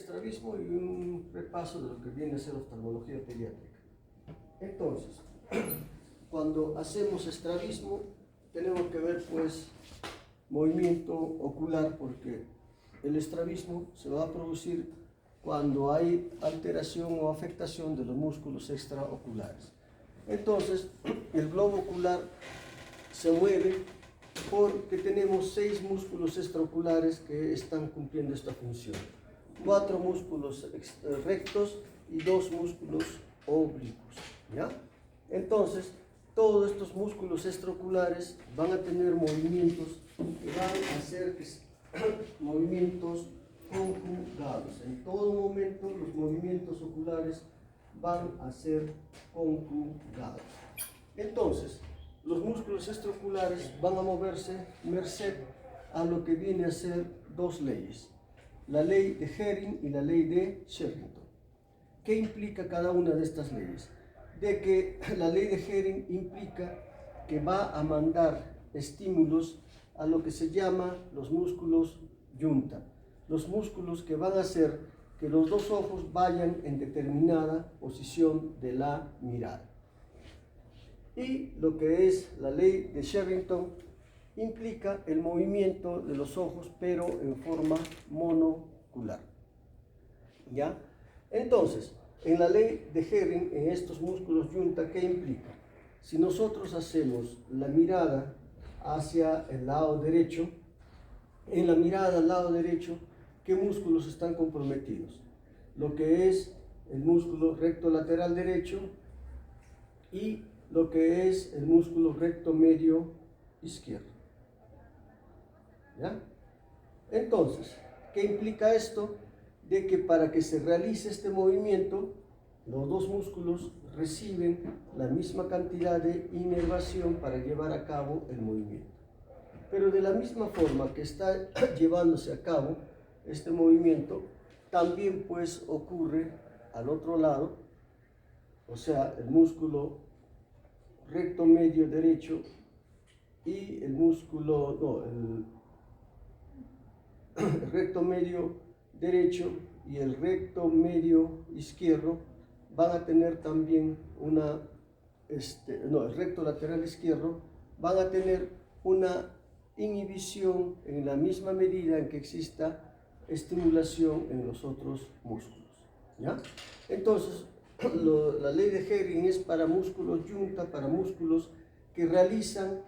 estrabismo y un repaso de lo que viene a ser oftalmología pediátrica. Entonces, cuando hacemos estrabismo, tenemos que ver pues movimiento ocular, porque el estrabismo se va a producir cuando hay alteración o afectación de los músculos extraoculares. Entonces, el globo ocular se mueve porque tenemos 6 músculos extraoculares que están cumpliendo esta función. 4 músculos rectos y 2 músculos oblicuos, ¿ya? Entonces, todos estos músculos extraoculares van a tener movimientos que van a ser movimientos conjugados. En todo momento los movimientos oculares van a ser conjugados. Entonces, los músculos extraoculares van a moverse merced a lo que viene a ser 2 leyes, la ley de Hering y la ley de Sherrington. ¿Qué implica cada una de estas leyes? De que la ley de Hering implica que va a mandar estímulos a lo que se llama los músculos yunta, los músculos que van a hacer que los 2 ojos vayan en determinada posición de la mirada. Y lo que es la ley de Sherrington implica el movimiento de los ojos, pero en forma monocular, ¿ya? Entonces, en la ley de Hering, en estos músculos yunta, ¿qué implica? Si nosotros hacemos la mirada hacia el lado derecho, en la mirada al lado derecho, ¿qué músculos están comprometidos? Lo que es el músculo recto lateral derecho y lo que es el músculo recto medio izquierdo, ¿ya? Entonces, ¿qué implica esto? De que para que se realice este movimiento, los 2 músculos reciben la misma cantidad de inervación para llevar a cabo el movimiento. Pero de la misma forma que está llevándose a cabo este movimiento, también pues ocurre al otro lado, o sea, el músculo recto medio derecho y el músculo, el recto medio derecho y el recto medio izquierdo van a tener también el recto lateral izquierdo van a tener una inhibición en la misma medida en que exista estimulación en los otros músculos, ¿ya? Entonces, la ley de Hering es para músculos yunta, para músculos que realizan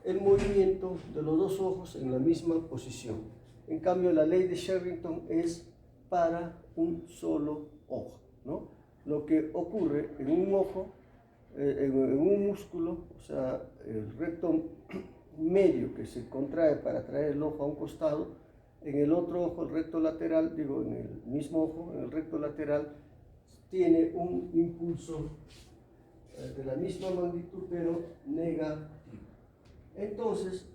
el movimiento de los 2 ojos en la misma posición. En cambio, la ley de Sherrington es para un solo ojo, ¿no? Lo que ocurre en un ojo, en un músculo, o sea, el recto medio que se contrae para traer el ojo a un costado, en el otro ojo, el recto lateral, en el mismo ojo, en el recto lateral, tiene un impulso de la misma magnitud, pero negativo. Entonces,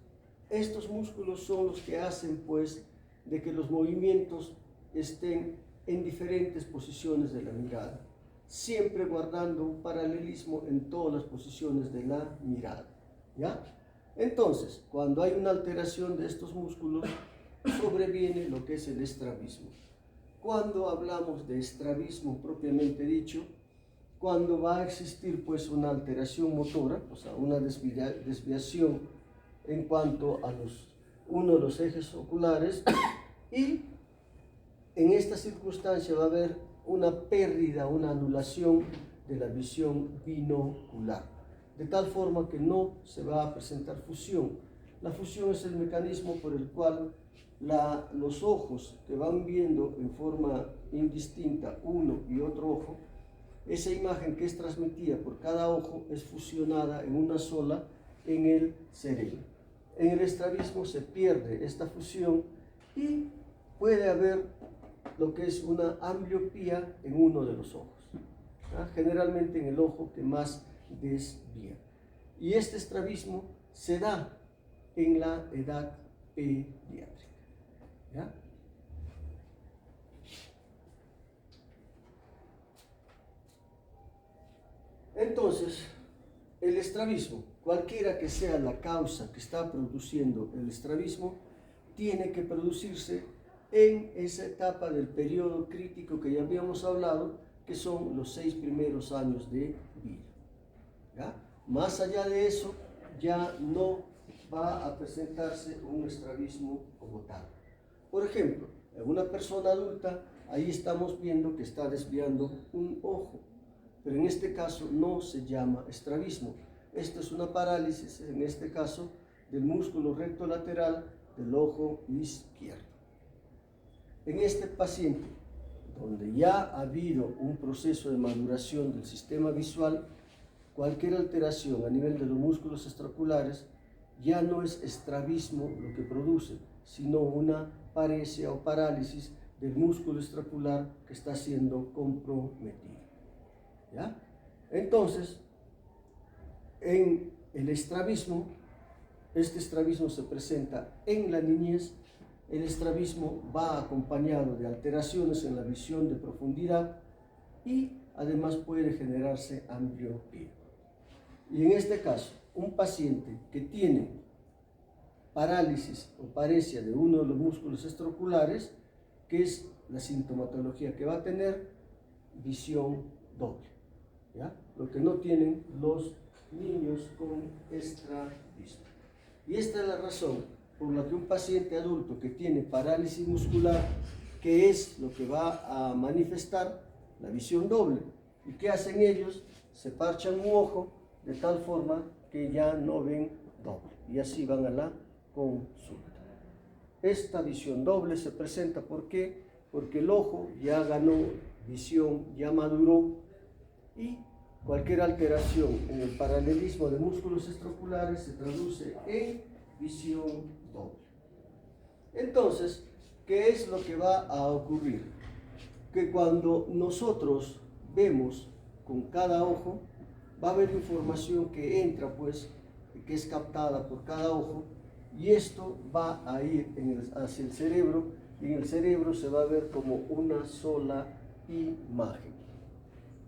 estos músculos son los que hacen, pues, de que los movimientos estén en diferentes posiciones de la mirada, siempre guardando un paralelismo en todas las posiciones de la mirada, ¿ya? Entonces, cuando hay una alteración de estos músculos, sobreviene lo que es el estrabismo. Cuando hablamos de estrabismo propiamente dicho, cuando va a existir pues una alteración motora, o sea, una desviación en cuanto a uno de los ejes oculares, y en esta circunstancia va a haber una pérdida, una anulación de la visión binocular, de tal forma que no se va a presentar fusión. La fusión es el mecanismo por el cual los ojos que van viendo en forma indistinta uno y otro ojo, esa imagen que es transmitida por cada ojo es fusionada en una sola en el cerebro. En el estrabismo se pierde esta fusión y puede haber lo que es una ambliopía en uno de los ojos, ¿ya? Generalmente en el ojo que más desvía. Y este estrabismo se da en la edad pediátrica, ¿ya? Entonces, el estrabismo, cualquiera que sea la causa que está produciendo el estrabismo, tiene que producirse en esa etapa del periodo crítico que ya habíamos hablado, que son los 6 primeros años de vida. ¿Ya? Más allá de eso, ya no va a presentarse un estrabismo como tal. Por ejemplo, en una persona adulta, ahí estamos viendo que está desviando un ojo, pero en este caso no se llama estrabismo. Esto es una parálisis, en este caso, del músculo recto lateral del ojo izquierdo. En este paciente, donde ya ha habido un proceso de maduración del sistema visual, cualquier alteración a nivel de los músculos extraoculares ya no es estrabismo lo que produce, sino una paresia o parálisis del músculo extraocular que está siendo comprometido. ¿Ya? Entonces, en el estrabismo, este estrabismo se presenta en la niñez. El estrabismo va acompañado de alteraciones en la visión de profundidad y además puede generarse ambliopía. Y en este caso, un paciente que tiene parálisis o paresia de uno de los músculos extraoculares, que es la sintomatología que va a tener, visión doble, ¿ya? Lo que no tienen los niños con estrabismo. Y esta es la razón por la que un paciente adulto que tiene parálisis muscular, que es lo que va a manifestar la visión doble, ¿y qué hacen ellos? Se parchan un ojo de tal forma que ya no ven doble, y así van a la consulta. Esta visión doble se presenta, ¿por qué? Porque el ojo ya ganó visión, ya maduró, y cualquier alteración en el paralelismo de músculos extraoculares se traduce en visión doble. Entonces, ¿qué es lo que va a ocurrir? Que cuando nosotros vemos con cada ojo, va a haber información que entra, pues, que es captada por cada ojo, y esto va a ir hacia el cerebro, y en el cerebro se va a ver como una sola imagen.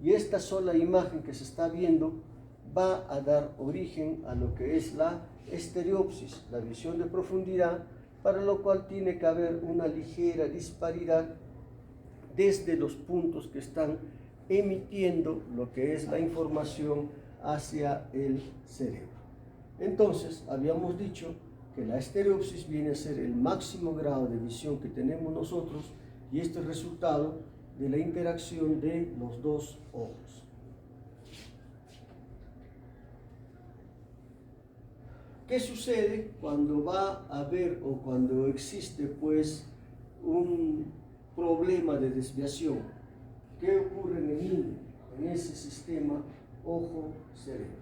Y esta sola imagen que se está viendo va a dar origen a lo que es la estereopsis, la visión de profundidad, para lo cual tiene que haber una ligera disparidad desde los puntos que están emitiendo lo que es la información hacia el cerebro. Entonces, habíamos dicho que la estereopsis viene a ser el máximo grado de visión que tenemos nosotros, y este es el resultado de la interacción de los dos ojos. ¿Qué sucede cuando va a haber o cuando existe, pues, un problema de desviación? ¿Qué ocurre en el niño, en ese sistema ojo-cerebro?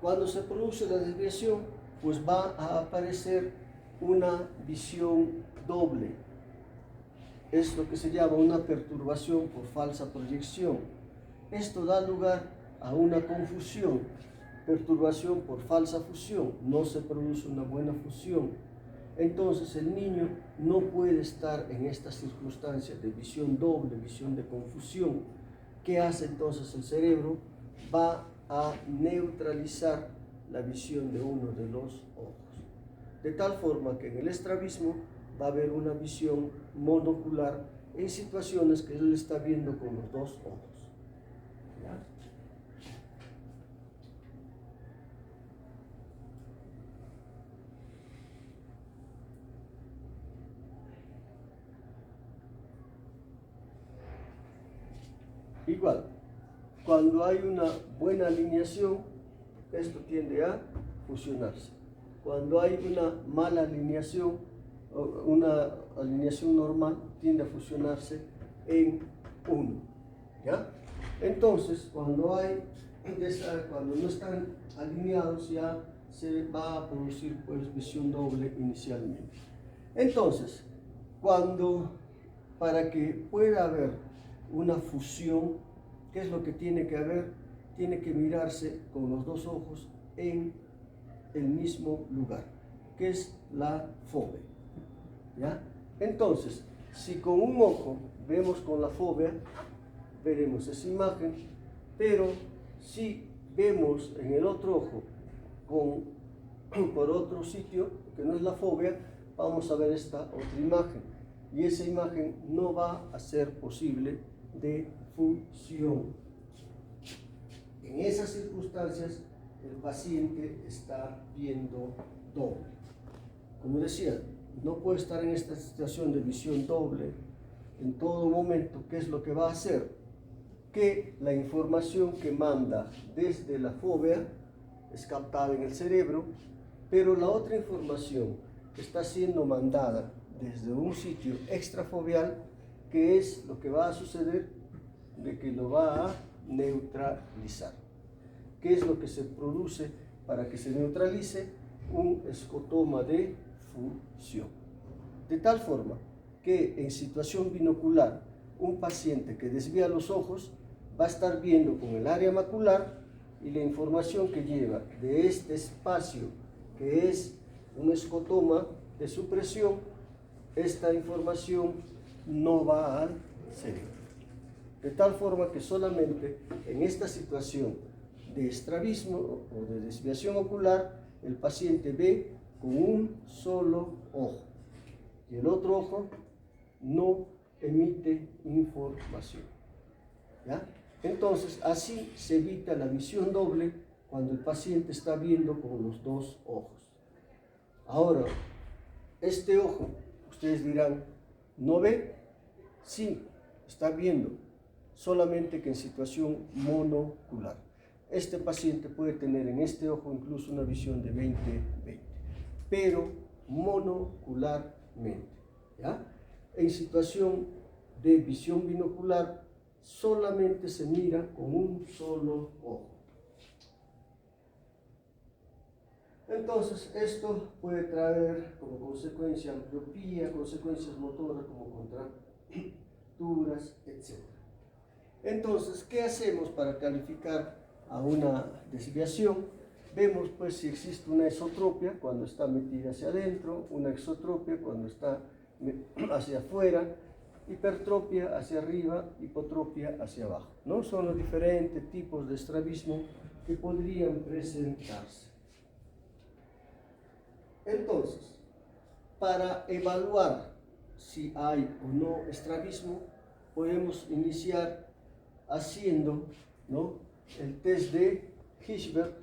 Cuando se produce la desviación, pues va a aparecer una visión doble. Es lo que se llama una perturbación por falsa proyección. Esto da lugar a una confusión, perturbación por falsa fusión. No se produce una buena fusión. Entonces el niño no puede estar en estas circunstancias de visión doble, visión de confusión. ¿Qué hace entonces el cerebro? Va a neutralizar la visión de uno de los ojos. De tal forma que en el estrabismo va a haber una visión monocular en situaciones que él está viendo con los dos ojos. ¿Ya? Igual, cuando hay una buena alineación, esto tiende a fusionarse. Cuando hay una mala alineación, una alineación normal, tiende a fusionarse en uno. ¿Ya? Entonces, cuando no están alineados, ya se va a producir, pues, visión doble inicialmente. Entonces, para que pueda haber una fusión, ¿qué es lo que tiene que haber? Tiene que mirarse con los dos ojos en el mismo lugar, que es la fóvea. ¿Ya? Entonces, si con un ojo vemos con la fóvea, veremos esa imagen, pero si vemos en el otro ojo por otro sitio, que no es la fóvea, vamos a ver esta otra imagen. y esa imagen no va a ser posible de fusión. En esas circunstancias, el paciente está viendo doble. Como decía, no puede estar en esta situación de visión doble en todo momento. ¿Qué es lo que va a hacer? Que la información que manda desde la fóvea es captada en el cerebro, pero la otra información está siendo mandada desde un sitio extrafoveal, que es lo que va a suceder, de que lo va a neutralizar. ¿Qué es lo que se produce para que se neutralice? Un escotoma de fusión. De tal forma que en situación binocular, un paciente que desvía los ojos va a estar viendo con el área macular, y la información que lleva de este espacio, que es un escotoma de supresión, esta información no va al cerebro. De tal forma que solamente en esta situación de estrabismo o de desviación ocular, el paciente ve con un solo ojo y el otro ojo no emite información. ¿Ya? Entonces, así se evita la visión doble cuando el paciente está viendo con los dos ojos. Ahora, este ojo, ustedes dirán, ¿no ve? Sí, está viendo, solamente que en situación monocular. Este paciente puede tener en este ojo incluso una visión de 20-20, pero monocularmente. ¿Ya? En situación de visión binocular, solamente se mira con un solo ojo. Entonces, esto puede traer como consecuencia ambliopía, consecuencias motoras como contracturas, etc. Entonces, ¿qué hacemos para calificar a una desviación? Vemos pues si existe una esotropia cuando está metida hacia adentro, una exotropia cuando está hacia afuera, hipertropia hacia arriba, hipotropia hacia abajo, ¿no? Son los diferentes tipos de estrabismo que podrían presentarse. Entonces, para evaluar si hay o no estrabismo, podemos iniciar haciendo, ¿no?, el test de Hirschberg.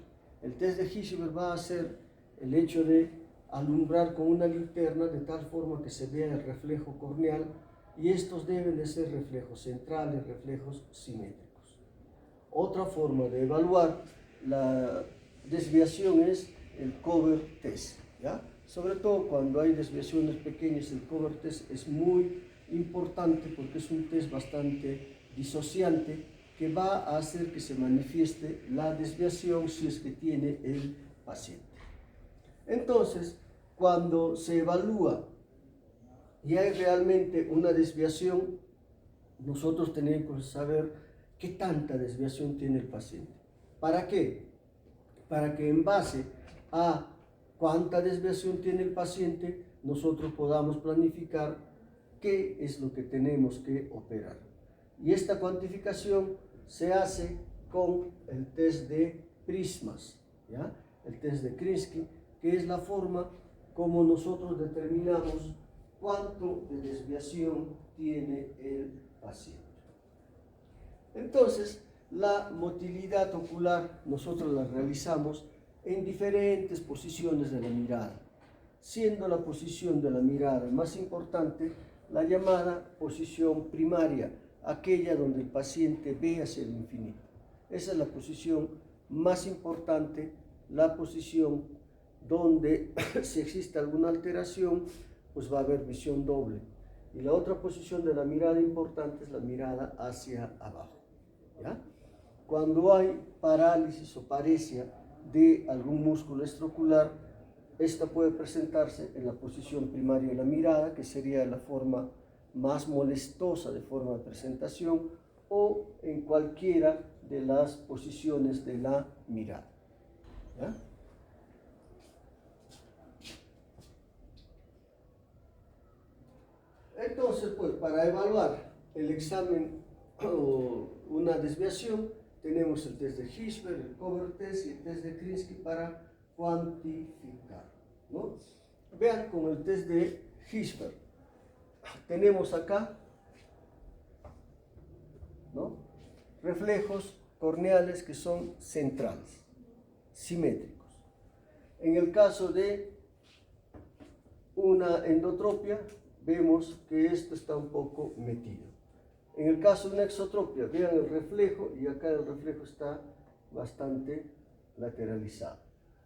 El test de Hirschberg va a ser el hecho de alumbrar con una linterna de tal forma que se vea el reflejo corneal, y estos deben de ser reflejos centrales, reflejos simétricos. Otra forma de evaluar la desviación es el cover test, ¿ya? Sobre todo cuando hay desviaciones pequeñas, el cover test es muy importante porque es un test bastante disociante que va a hacer que se manifieste la desviación si es que tiene el paciente. Entonces, cuando se evalúa y hay realmente una desviación, nosotros tenemos que saber qué tanta desviación tiene el paciente. ¿Para qué? Para que en base a cuánta desviación tiene el paciente, nosotros podamos planificar qué es lo que tenemos que operar. Y esta cuantificación se hace con el test de prismas, ¿ya? El test de Krinsky, que es la forma como nosotros determinamos cuánto de desviación tiene el paciente. Entonces, la motilidad ocular nosotros la realizamos en diferentes posiciones de la mirada, siendo la posición de la mirada más importante la llamada posición primaria, aquella donde el paciente ve hacia el infinito. Esa es la posición más importante, la posición donde si existe alguna alteración, pues va a haber visión doble. Y la otra posición de la mirada importante es la mirada hacia abajo, ¿ya? Cuando hay parálisis o paresia de algún músculo extraocular, esta puede presentarse en la posición primaria de la mirada, que sería la forma más molestosa de forma de presentación, o en cualquiera de las posiciones de la mirada, ¿ya? Entonces, pues, para evaluar el examen o una desviación, tenemos el test de Hirschberg, el cover test y el test de Krinsky para cuantificar, ¿no? Vean con el test de Hirschberg. tenemos acá, ¿no?, reflejos corneales que son centrales, simétricos. En el caso de una endotropia, vemos que esto está un poco metido. En el caso de una exotropia, vean el reflejo, y acá el reflejo está bastante lateralizado,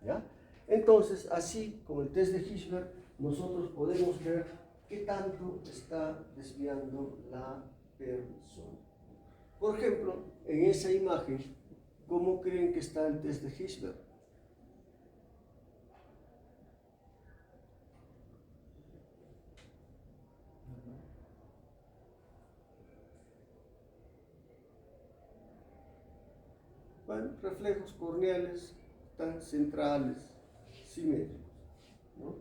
¿ya? Entonces, así como el test de Hirschberg, nosotros podemos ver qué tanto está desviando la persona. Por ejemplo, en esa imagen, ¿cómo creen que está el test de Hirschberg? Bueno, reflejos corneales tan centrales, simétricos, ¿no?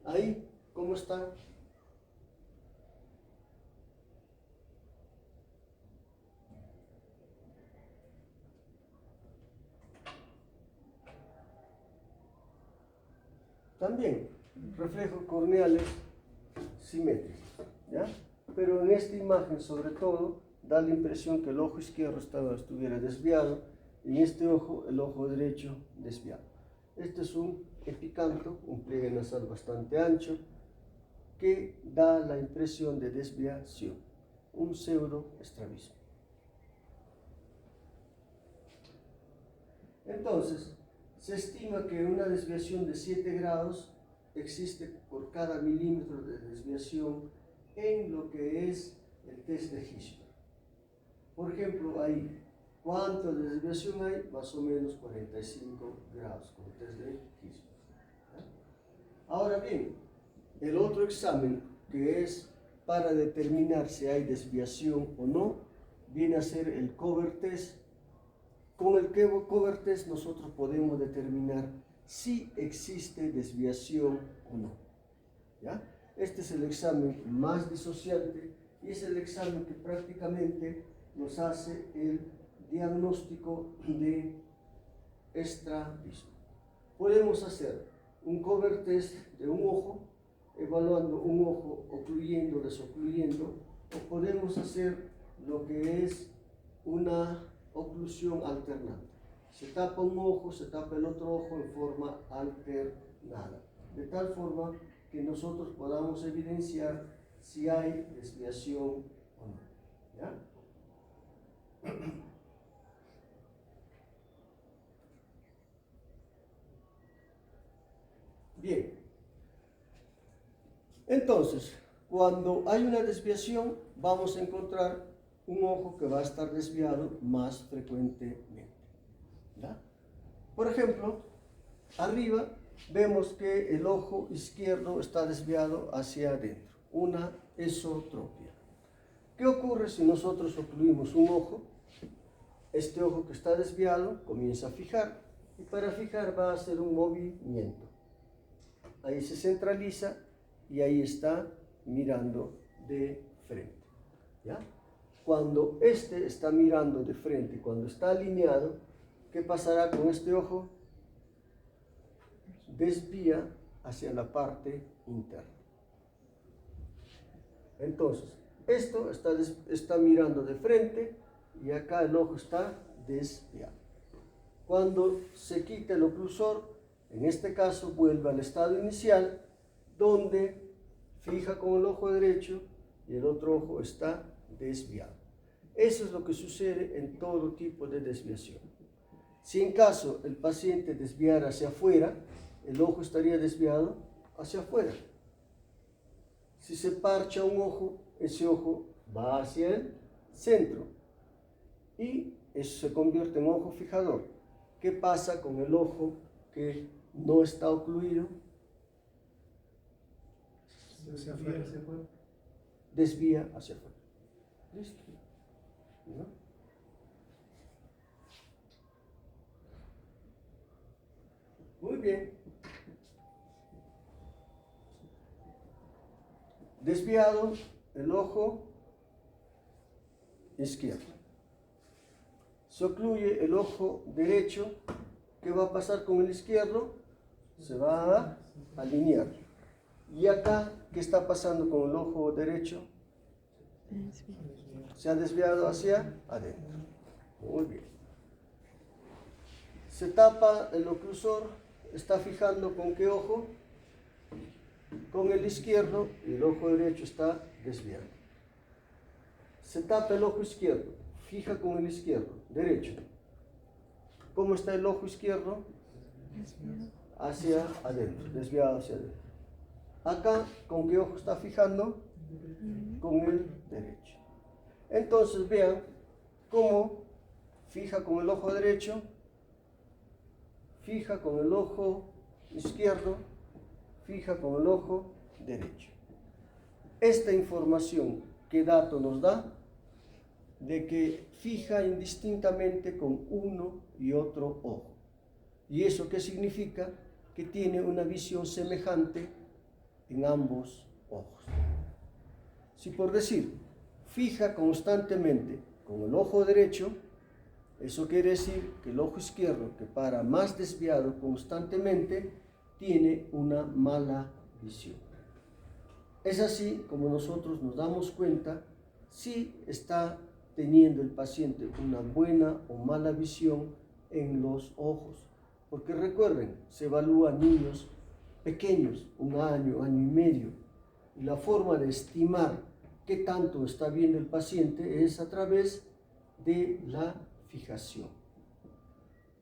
Ahí, ¿cómo están? También, reflejos corneales simétricos, ¿ya? Pero en esta imagen, sobre todo, da la impresión que el ojo izquierdo estuviera desviado, y en este ojo, el ojo derecho desviado. Este es un epicanto, un pliegue nasal bastante ancho, que da la impresión de desviación, un pseudoestrabismo. Entonces, se estima que una desviación de 7 grados existe por cada milímetro de desviación en lo que es el test de Hirschberg. Por ejemplo, ahí, ¿cuánto de desviación hay? Más o menos 45 grados con el test de Hirschberg. Ahora bien, el otro examen, que es para determinar si hay desviación o no, viene a ser el cover test. Con el cover test nosotros podemos determinar si existe desviación o no, ¿ya? Este es el examen más disociante y es el examen que prácticamente nos hace el diagnóstico de estrabismo. Podemos hacer un cover test de un ojo, evaluando un ojo ocluyendo, desocluyendo, o podemos hacer lo que es una oclusión alternante. Se tapa un ojo, se tapa el otro ojo en forma alternada, de tal forma que nosotros podamos evidenciar si hay desviación o no, ¿ya? Bien, entonces, cuando hay una desviación, vamos a encontrar un ojo que va a estar desviado más frecuentemente, ¿ya? Por ejemplo, arriba vemos que el ojo izquierdo está desviado hacia adentro, una esotropia. ¿Qué ocurre si nosotros ocluimos un ojo? Este ojo que está desviado comienza a fijar, y para fijar va a hacer un movimiento. Ahí se centraliza y ahí está mirando de frente, ¿ya? Cuando este está mirando de frente, cuando está alineado, ¿qué pasará con este ojo? Desvía hacia la parte interna. Entonces, esto está mirando de frente y acá el ojo está desviado. Cuando se quita el oclusor, en este caso vuelve al estado inicial, donde fija con el ojo derecho y el otro ojo está desviado. Eso es lo que sucede en todo tipo de desviación. Si en caso el paciente desviara hacia afuera, el ojo estaría desviado hacia afuera. Si se parcha un ojo, ese ojo va hacia el centro y eso se convierte en ojo fijador. ¿Qué pasa con el ojo que no está ocluido? Hacia afuera, hacia afuera. Desvía hacia afuera. ¿Listo? ¿No? Muy bien. Desviado el ojo izquierdo. Se ocluye el ojo derecho. ¿Qué va a pasar con el izquierdo? Se va a alinear. Y acá, ¿qué está pasando con el ojo derecho? Se ha desviado hacia adentro. Muy bien. Se tapa el oclusor, está fijando con qué ojo, con el izquierdo, y el ojo derecho está desviado. Se tapa el ojo izquierdo, fija con el izquierdo, derecho. ¿Cómo está el ojo izquierdo? Hacia adentro, desviado hacia adentro. Acá, ¿con qué ojo está fijando? Con el derecho. Entonces vean cómo fija con el ojo derecho, fija con el ojo izquierdo, fija con el ojo derecho. Esta información, ¿qué dato nos da? De que fija indistintamente con uno y otro ojo. ¿Y eso qué significa? Que tiene una visión semejante en ambos ojos. Si por decir, fija constantemente con el ojo derecho, eso quiere decir que el ojo izquierdo, que para más desviado constantemente, tiene una mala visión. Es así como nosotros nos damos cuenta si está teniendo el paciente una buena o mala visión en los ojos. Porque recuerden, se evalúan niños pequeños, 1 año, año y medio, y la forma de estimar qué tanto está viendo el paciente es a través de la fijación.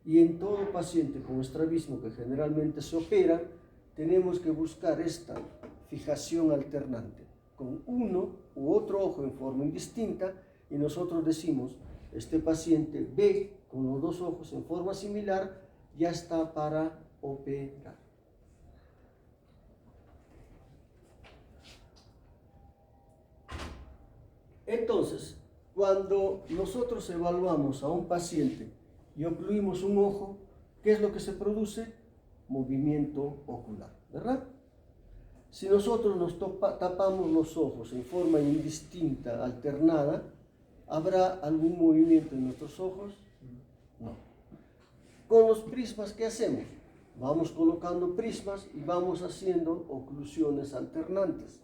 Y en todo paciente con estrabismo que generalmente se opera, tenemos que buscar esta fijación alternante, con uno u otro ojo en forma indistinta, y nosotros decimos, este paciente ve con los dos ojos en forma similar, ya está para operar. Entonces, cuando nosotros evaluamos a un paciente y ocluimos un ojo, ¿qué es lo que se produce? Movimiento ocular, ¿verdad? Si nosotros nos tapamos los ojos en forma indistinta, alternada, ¿habrá algún movimiento en nuestros ojos? No. Con los prismas, ¿qué hacemos? Vamos colocando prismas y vamos haciendo oclusiones alternantes.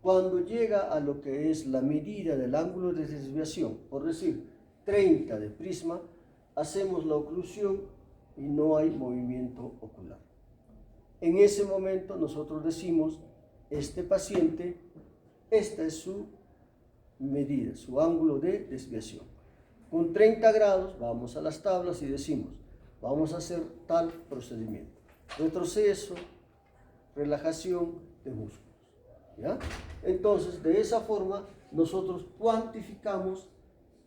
Cuando llega a lo que es la medida del ángulo de desviación, por decir 30 de prisma, hacemos la oclusión y no hay movimiento ocular. En ese momento nosotros decimos, este paciente, esta es su medida, su ángulo de desviación. Con 30 grados vamos a las tablas y decimos, vamos a hacer tal procedimiento. Retroceso, relajación de músculos. ¿Ya? Entonces, de esa forma, nosotros cuantificamos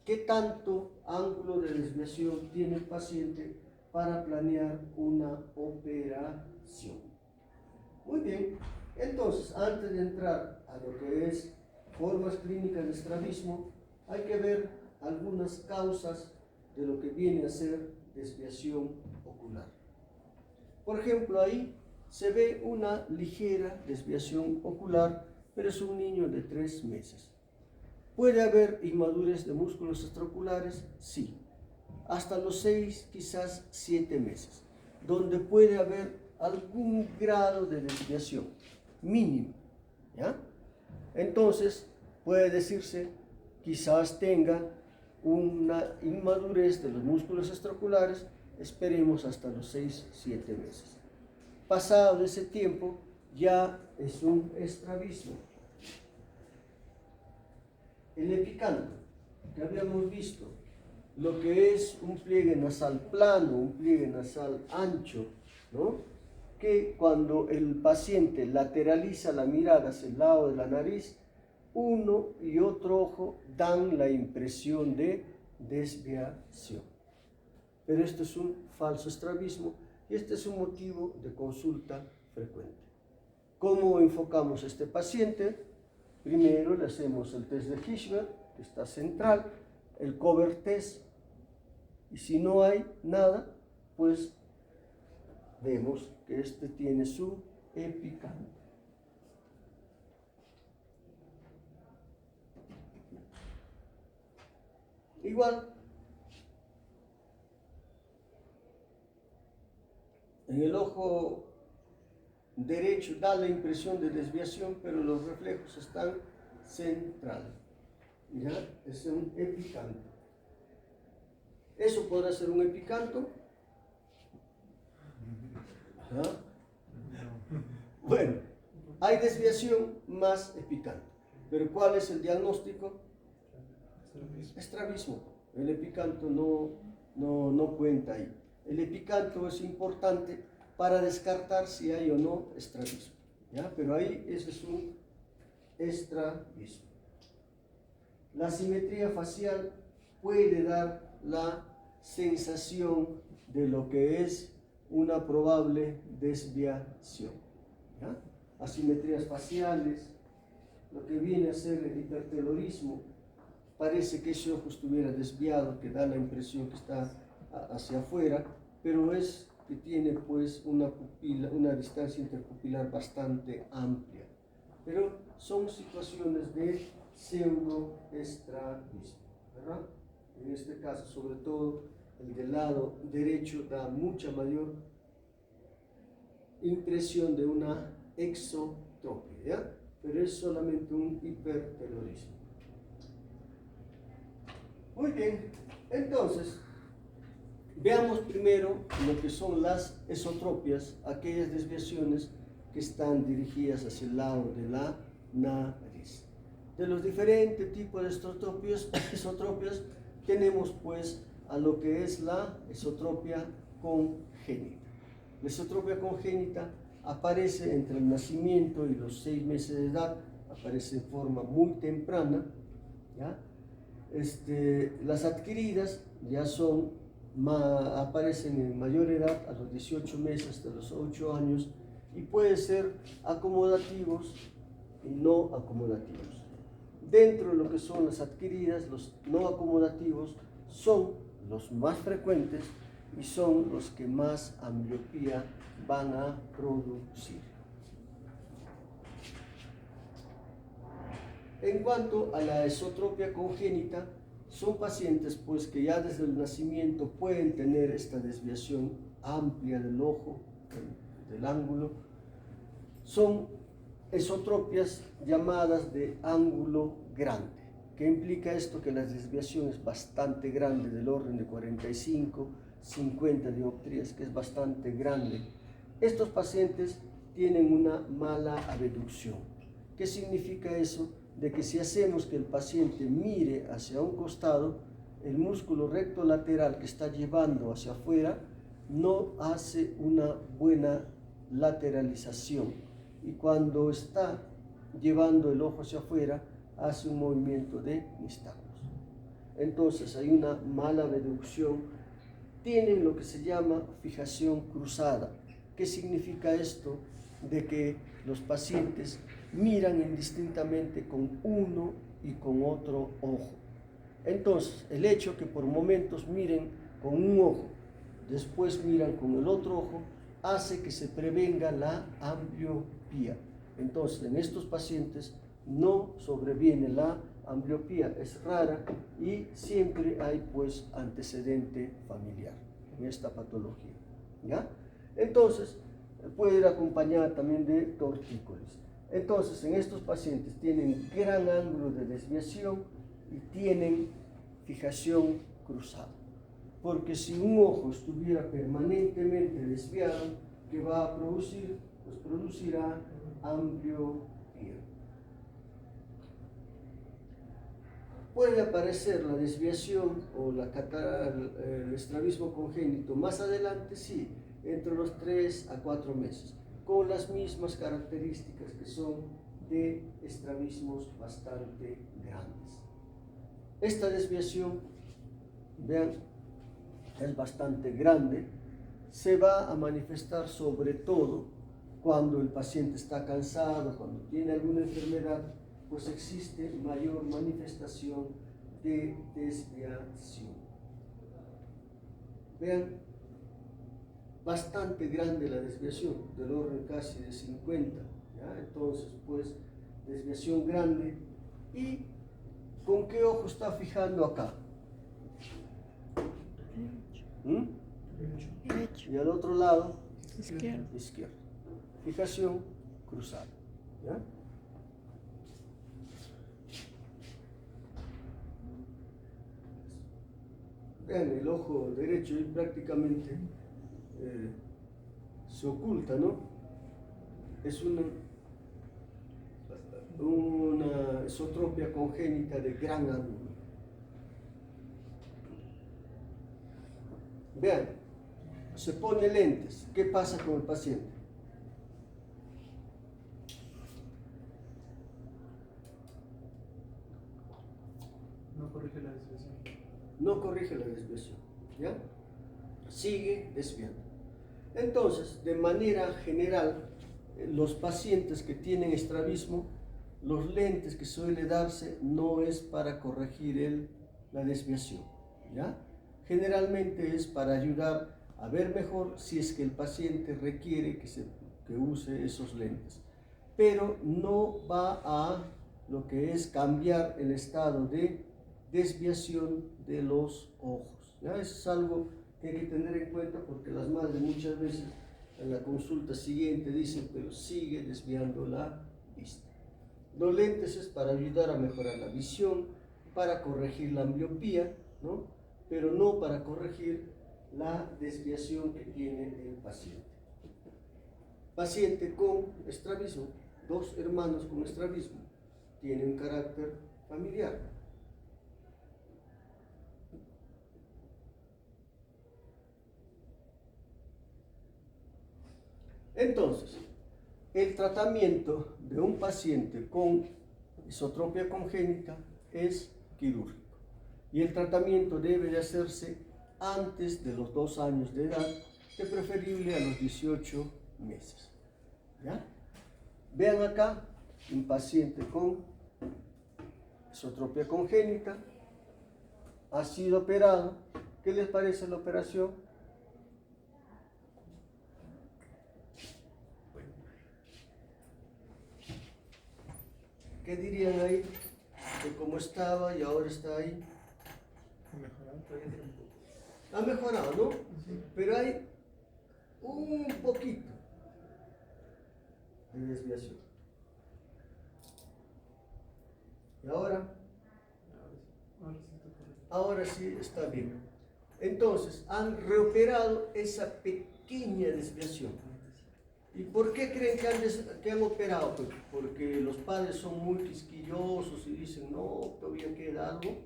qué tanto ángulo de desviación tiene el paciente para planear una operación. Muy bien, entonces, antes de entrar a lo que es formas clínicas de estrabismo, hay que ver algunas causas de lo que viene a ser desviación ocular. Por ejemplo, ahí se ve una ligera desviación ocular, pero es un niño de 3 meses. ¿Puede haber inmadurez de músculos extraoculares? Sí. Hasta los 6, quizás 7 meses, donde puede haber algún grado de desviación mínimo. ¿Ya? Entonces, puede decirse, quizás tenga una inmadurez de los músculos extraoculares, esperemos hasta los 6, 7 meses. Pasado ese tiempo, ya es un estrabismo. El epicanto, que habíamos visto, lo que es un pliegue nasal plano, un pliegue nasal ancho, ¿no? Que cuando el paciente lateraliza la mirada hacia el lado de la nariz, uno y otro ojo dan la impresión de desviación. Pero esto es un falso estrabismo y este es un motivo de consulta frecuente. ¿Cómo enfocamos a este paciente? Primero le hacemos el test de Hirschberg, que está central, el cover test, y si no hay nada, pues vemos que este tiene su epicanto. Igual, en el ojo derecho da la impresión de desviación, pero los reflejos están centrales. ¿Ya? Es un epicanto. ¿Eso podrá ser un epicanto? ¿Ah? Bueno, hay desviación más epicanto. Pero ¿cuál es el diagnóstico? Estrabismo. El epicanto no cuenta ahí. El epicanto es importante para descartar si hay o no estrabismo. ¿Ya? Pero ahí ese es un estrabismo. La simetría facial puede dar la sensación de lo que es una probable desviación. ¿Ya? Asimetrías faciales, lo que viene a ser el hipertelorismo, parece que ese ojo estuviera desviado, que da la impresión que está hacia afuera, pero es que tiene pues una pupila, una distancia interpupilar bastante amplia. Pero son situaciones de pseudoestrabismo, ¿verdad? En este caso, sobre todo, el del lado derecho da mucha mayor impresión de una exotropia, ¿ya? Pero es solamente un hipertelorismo. Muy bien, entonces, veamos primero lo que son las esotropias, aquellas desviaciones que están dirigidas hacia el lado de la nariz. De los diferentes tipos de esotropias tenemos pues a lo que es la esotropia congénita. La esotropia congénita aparece entre el nacimiento y los 6 meses de edad, aparece en forma muy temprana, ¿ya? Las adquiridas ya aparecen en mayor edad, a los 18 meses hasta los 8 años, y pueden ser acomodativos y no acomodativos. Dentro de lo que son las adquiridas, los no acomodativos son los más frecuentes y son los que más ambliopía van a producir. En cuanto a la esotropia congénita, son pacientes pues que ya desde el nacimiento pueden tener esta desviación amplia del ojo, del ángulo. Son esotropias llamadas de ángulo grande. ¿Qué implica esto? Que la desviación es bastante grande, del orden de 45, 50 dioptrías, que es bastante grande. Estos pacientes tienen una mala abducción. ¿Qué significa eso? De que si hacemos que el paciente mire hacia un costado, el músculo recto lateral que está llevando hacia afuera no hace una buena lateralización, y cuando está llevando el ojo hacia afuera hace un movimiento de nistagmus. Entonces hay una mala abducción. Tienen lo que se llama fijación cruzada. ¿Qué significa esto? De que los pacientes miran indistintamente con uno y con otro ojo. Entonces, el hecho que por momentos miren con un ojo, después miran con el otro ojo, hace que se prevenga la ambliopía. Entonces, en estos pacientes no sobreviene la ambliopía, es rara y siempre hay pues antecedente familiar en esta patología, ¿ya? Entonces, puede ir acompañada también de tortícolis. Entonces, en estos pacientes tienen gran ángulo de desviación y tienen fijación cruzada. Porque si un ojo estuviera permanentemente desviado, ¿qué va a producir? Pues producirá ambliopía. Puede aparecer la desviación o el estrabismo congénito más adelante, sí, entre los 3 a 4 meses, con las mismas características que son de estrabismos bastante grandes. Esta desviación, vean, es bastante grande, se va a manifestar sobre todo cuando el paciente está cansado, cuando tiene alguna enfermedad, pues existe mayor manifestación de desviación. Vean, bastante grande la desviación, del orden casi de 50, ¿ya? Entonces, pues, desviación grande. ¿Y con qué ojo está fijando acá? ¿Mm? Y al otro lado, Izquierdo. izquierdo. fijación cruzada. ¿Ya? Vean, el ojo derecho y prácticamente se oculta, ¿no? Es una esotropia congénita de gran ángulo. Vean, se pone lentes. ¿Qué pasa con el paciente? No corrige la desviación. No corrige la desviación, ¿ya? Sigue desviando. Entonces, de manera general, los pacientes que tienen estrabismo, los lentes que suele darse no es para corregir la desviación, ¿ya? Generalmente es para ayudar a ver mejor si es que el paciente requiere que use esos lentes, pero no va a lo que es cambiar el estado de desviación de los ojos, ¿ya? Eso es algo que hay que tener en cuenta porque las madres muchas veces en la consulta siguiente dicen, pero sigue desviando la vista. Los lentes es para ayudar a mejorar la visión, para corregir la ambliopía, ¿no? Pero no para corregir la desviación que tiene el paciente. Paciente con estrabismo, dos hermanos con estrabismo, tienen un carácter familiar. Entonces, el tratamiento de un paciente con esotropia congénita es quirúrgico y el tratamiento debe de hacerse antes de los 2 años de edad, de preferible a los 18 meses. ¿Ya? Vean acá un paciente con esotropia congénita, ha sido operado. ¿Qué les parece la operación? ¿Qué dirían ahí? De cómo estaba y ahora está ahí. Mejorado, todavía tiene un poco. Ha mejorado, ¿no? Sí. Pero hay un poquito de desviación. Y ahora Ahora sí está correcto. sí está bien. Entonces, han reoperado esa pequeña desviación. ¿Y por qué creen que han operado? Pues porque los padres son muy quisquillosos y dicen, no, todavía queda algo.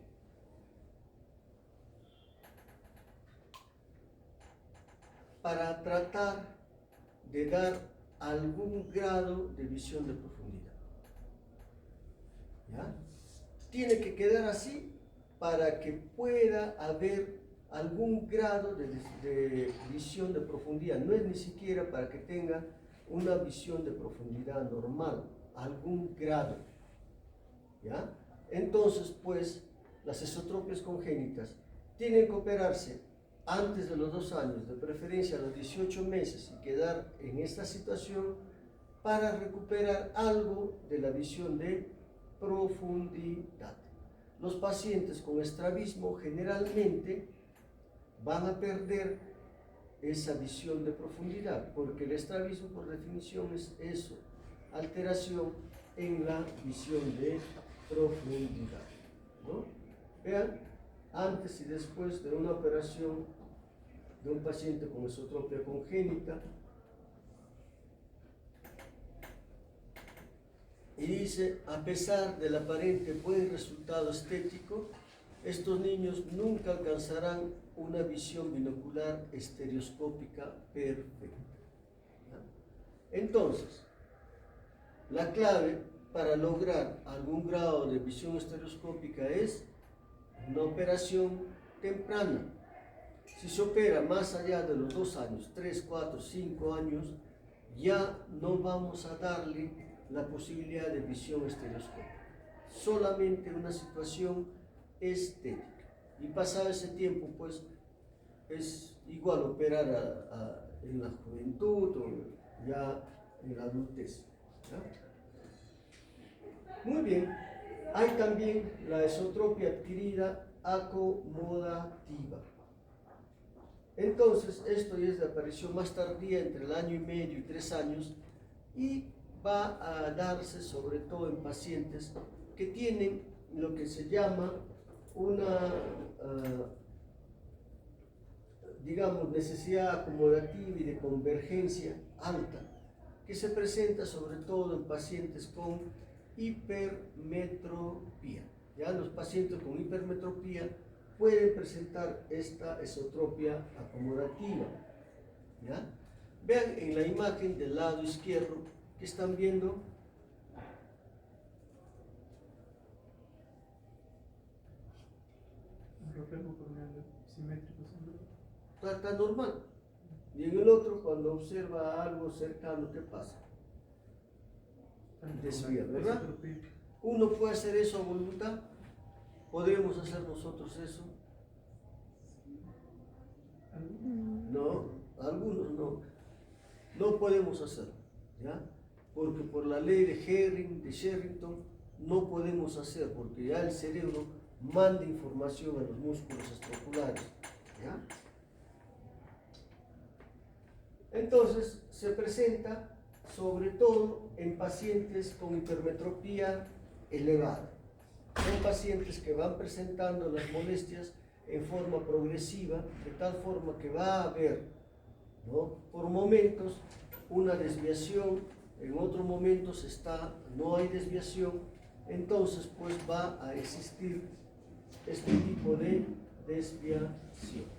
Para tratar de dar algún grado de visión de profundidad. ¿Ya? Tiene que quedar así para que pueda haber algún grado de visión de profundidad. No es ni siquiera para que tenga una visión de profundidad normal, algún grado. ¿Ya? Entonces, pues, las esotropias congénitas tienen que operarse antes de los 2 años, de preferencia a los 18 meses, y quedar en esta situación para recuperar algo de la visión de profundidad. Los pacientes con estrabismo generalmente van a perder esa visión de profundidad, porque el estrabismo por definición es eso, alteración en la visión de profundidad, ¿no? Vean, antes y después de una operación de un paciente con esotropia congénita, y dice, a pesar del aparente buen resultado estético, estos niños nunca alcanzarán una visión binocular estereoscópica perfecta. Entonces, la clave para lograr algún grado de visión estereoscópica es una operación temprana. Si se opera más allá de los 2 años, 3, 4, 5 años, ya no vamos a darle la posibilidad de visión estereoscópica. Solamente una situación estética. Y pasado ese tiempo, pues, es igual operar en la juventud o ya en la adultez. ¿Ya? Muy bien. Hay también la esotropia adquirida acomodativa. Entonces, esto ya es de aparición más tardía, entre el año y medio y 3 años, y va a darse sobre todo en pacientes que tienen lo que se llama una, digamos, necesidad acumulativa y de convergencia alta, que se presenta sobre todo en pacientes con hipermetropía. Ya los pacientes con hipermetropía pueden presentar esta esotropia acomodativa. ¿Ya? Vean en la imagen del lado izquierdo que están viendo. Un reflejo corneal simétrico. Está normal. Y en el otro, cuando observa algo cercano, ¿qué pasa? Desvía, ¿verdad? Uno puede hacer eso a voluntad. ¿Podemos hacer nosotros eso? No, algunos no. No podemos hacerlo, ¿ya? Porque por la ley de Sherrington no podemos hacer, porque ya el cerebro manda información a los músculos escroculares, ¿ya? Entonces se presenta sobre todo en pacientes con hipermetropía elevada. Son pacientes que van presentando las molestias en forma progresiva, de tal forma que va a haber, ¿no?, por momentos una desviación, en otros momentos no hay desviación, entonces pues va a existir este tipo de desviación.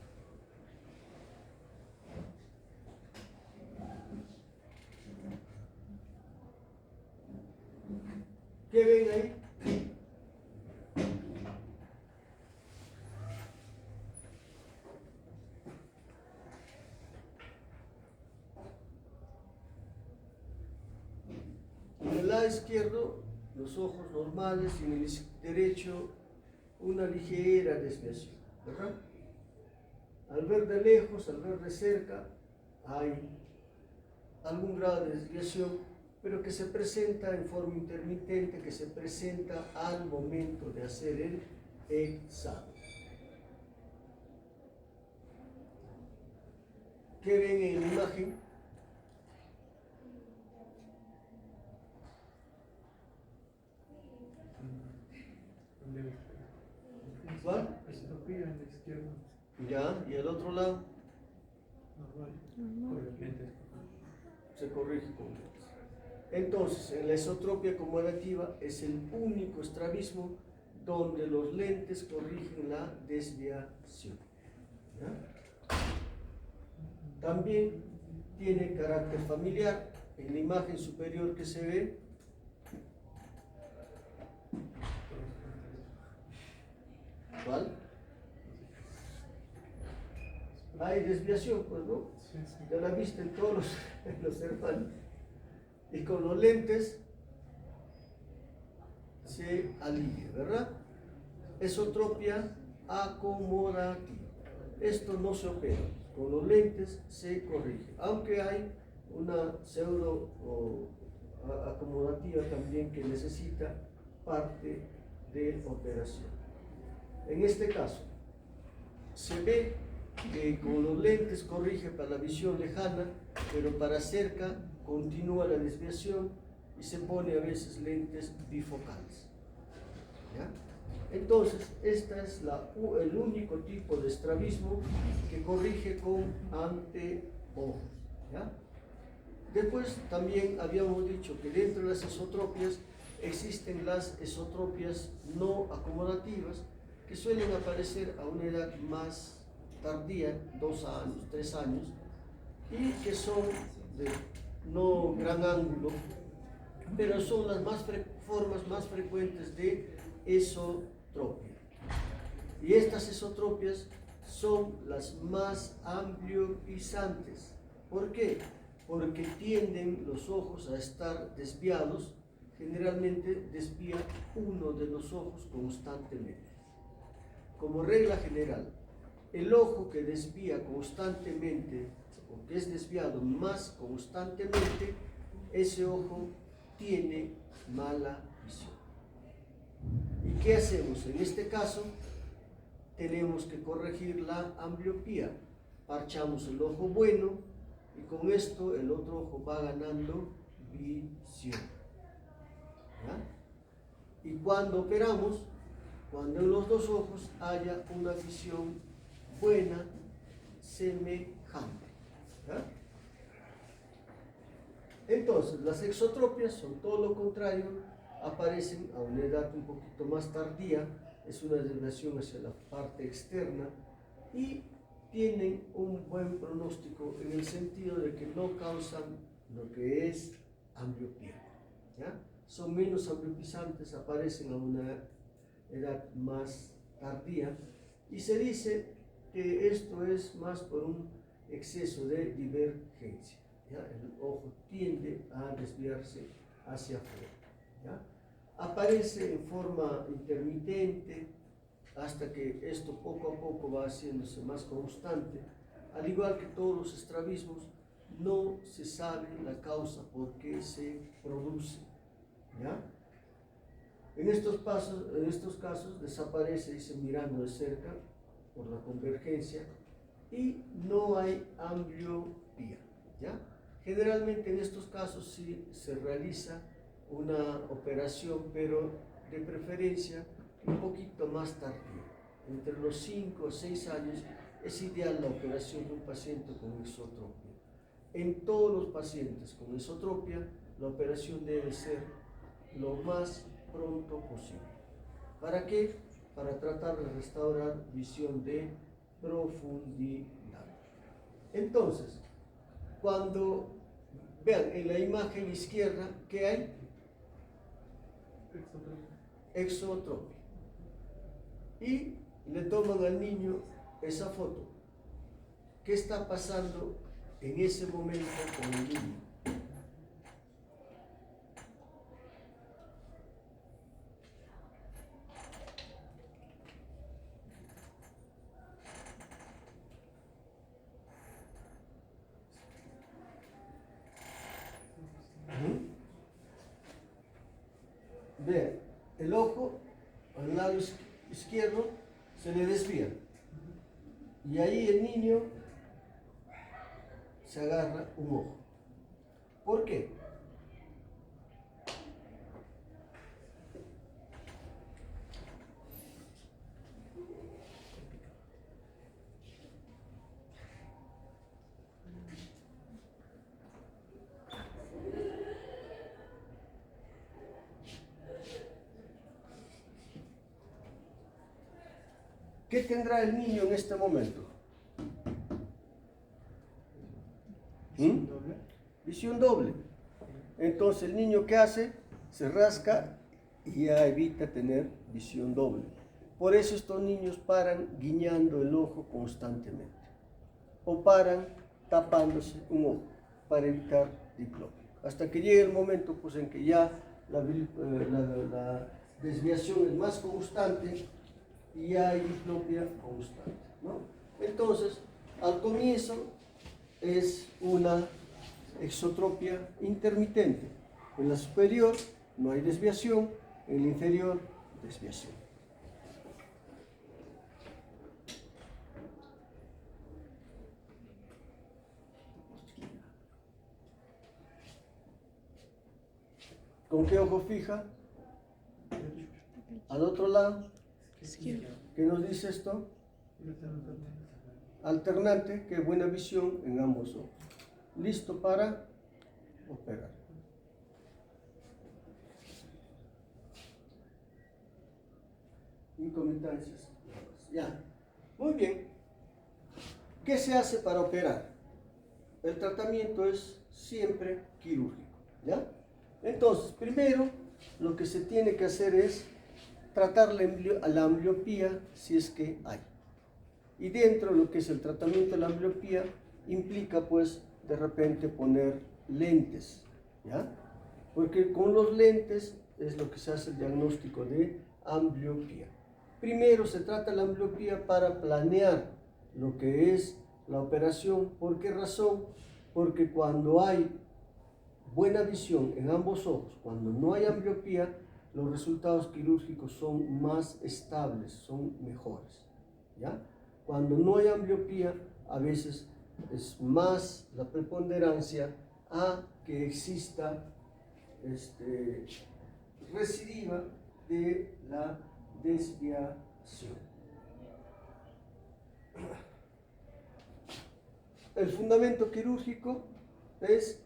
¿Qué ven ahí? En el lado izquierdo, los ojos normales, y en el derecho, una ligera desviación, ¿verdad? Al ver de lejos, al ver de cerca, hay algún grado de desviación, pero que se presenta en forma intermitente, que se presenta al momento de hacer el examen. ¿Qué ven en la imagen? ¿Cuál? Esotropía en la izquierda. Ya, y el otro lado Normal. se corrige con lentes. Entonces, en la esotropia acomodativa es el único estrabismo donde los lentes corrigen la desviación. ¿Ya? También tiene carácter familiar. En la imagen superior que se ve, ¿cuál? Hay desviación, pues, ¿no? Sí, sí. Ya la viste en todos los hermanos. Y con los lentes se alivia, ¿verdad? Esotropia acomodativa. Esto no se opera, con los lentes se corrige, aunque hay una pseudo acomodativa también que necesita parte de operación. En este caso, se ve que con los lentes corrige para la visión lejana, pero para cerca continúa la desviación y se pone a veces lentes bifocales. ¿Ya? Entonces, este es el único tipo de estrabismo que corrige con anteojos. ¿Ya? Después también habíamos dicho que dentro de las esotropias existen las esotropias no acomodativas, que suelen aparecer a una edad más tardía, 2 años, 3 años, y que son de no gran ángulo, pero son las formas más frecuentes de esotropia. Y estas esotropias son las más ambliopizantes. ¿Por qué? Porque tienden los ojos a estar desviados, generalmente desvía uno de los ojos constantemente. Como regla general, el ojo que desvía constantemente, o que es desviado más constantemente, ese ojo tiene mala visión. ¿Y qué hacemos? En este caso, tenemos que corregir la ambliopía. Parchamos el ojo bueno y con esto el otro ojo va ganando visión. ¿Ya? Y cuando operamos, cuando en los dos ojos haya una visión buena, semejante. ¿Ya? Entonces, las exotropias son todo lo contrario, aparecen a una edad un poquito más tardía, es una desviación hacia la parte externa y tienen un buen pronóstico en el sentido de que no causan lo que es ambliopía. ¿Ya? Son menos ambliopizantes, aparecen a una edad más tardía y se dice que esto es más por un exceso de divergencia. ¿Ya? El ojo tiende a desviarse hacia afuera. ¿Ya? Aparece en forma intermitente hasta que esto poco a poco va haciéndose más constante. Al igual que todos los estrabismos, no se sabe la causa por qué se produce. ¿Ya? En estos casos desaparece, dice, mirando de cerca por la convergencia y no hay ambliopía. ¿Ya? Generalmente en estos casos sí se realiza una operación, pero de preferencia un poquito más tardía. Entre los 5 o 6 años es ideal la operación de un paciente con exotropia. En todos los pacientes con exotropia, la operación debe ser lo más pronto posible. ¿Para qué? Para tratar de restaurar visión de profundidad. Entonces, cuando vean en la imagen izquierda, ¿qué hay? Exotropia. Y le toman al niño esa foto. ¿Qué está pasando en ese momento con el niño? Vean, el ojo al lado izquierdo se le desvía y ahí el niño se agarra un ojo. ¿Por qué? ¿Qué tendrá el niño en este momento? Visión doble. Entonces el niño, ¿qué hace? Se rasca y ya evita tener visión doble. Por eso estos niños paran guiñando el ojo constantemente o paran tapándose un ojo para evitar diplopia. Hasta que llegue el momento pues, en que ya la desviación es más constante y ya hay diplopia constante, ¿no? Entonces, al comienzo es una exotropia intermitente. En la superior no hay desviación, en la inferior desviación. ¿Con qué ojo fija? Al otro lado. ¿Qué nos dice esto? Alternante, que buena visión en ambos ojos. Listo para operar. Incomitancias. Ya. Muy bien. ¿Qué se hace para operar? El tratamiento es siempre quirúrgico. ¿Ya? Entonces, primero, lo que se tiene que hacer es tratar la ambliopía si es que hay. Y dentro de lo que es el tratamiento de la ambliopía, implica pues de repente poner lentes, ¿ya? Porque con los lentes es lo que se hace el diagnóstico de ambliopía. Primero se trata la ambliopía para planear lo que es la operación. ¿Por qué razón? Porque cuando hay buena visión en ambos ojos, cuando no hay ambliopía, los resultados quirúrgicos son más estables, son mejores, ¿ya? Cuando no hay ambliopía, a veces es más la preponderancia a que exista recidiva de la desviación. El fundamento quirúrgico es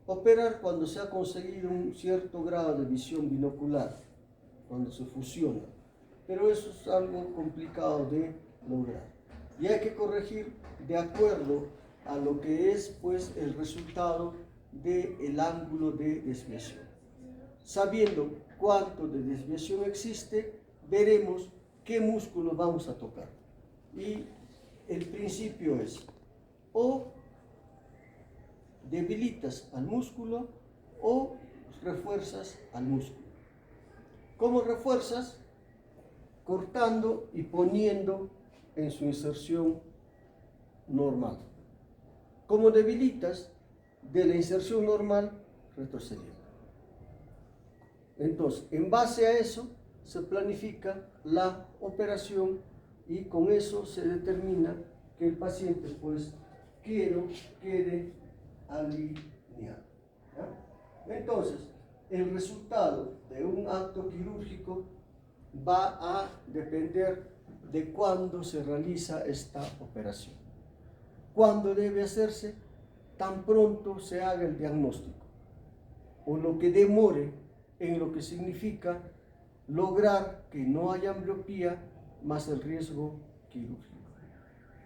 operar cuando se ha conseguido un cierto grado de visión binocular, cuando se fusiona, pero eso es algo complicado de lograr y hay que corregir de acuerdo a lo que es pues el resultado del ángulo de desviación. Sabiendo cuánto de desviación existe, veremos qué músculo vamos a tocar. Y el principio es o debilitas al músculo o refuerzas al músculo. ¿Cómo refuerzas? Cortando y poniendo en su inserción normal. ¿Cómo debilitas? De la inserción normal retrocediendo. Entonces, en base a eso se planifica la operación y con eso se determina que el paciente pues quede alineado. ¿Ya? Entonces, el resultado de un acto quirúrgico va a depender de cuándo se realiza esta operación. ¿Cuándo debe hacerse? Tan pronto se haga el diagnóstico o lo que demore en lo que significa lograr que no haya ambliopía más el riesgo quirúrgico.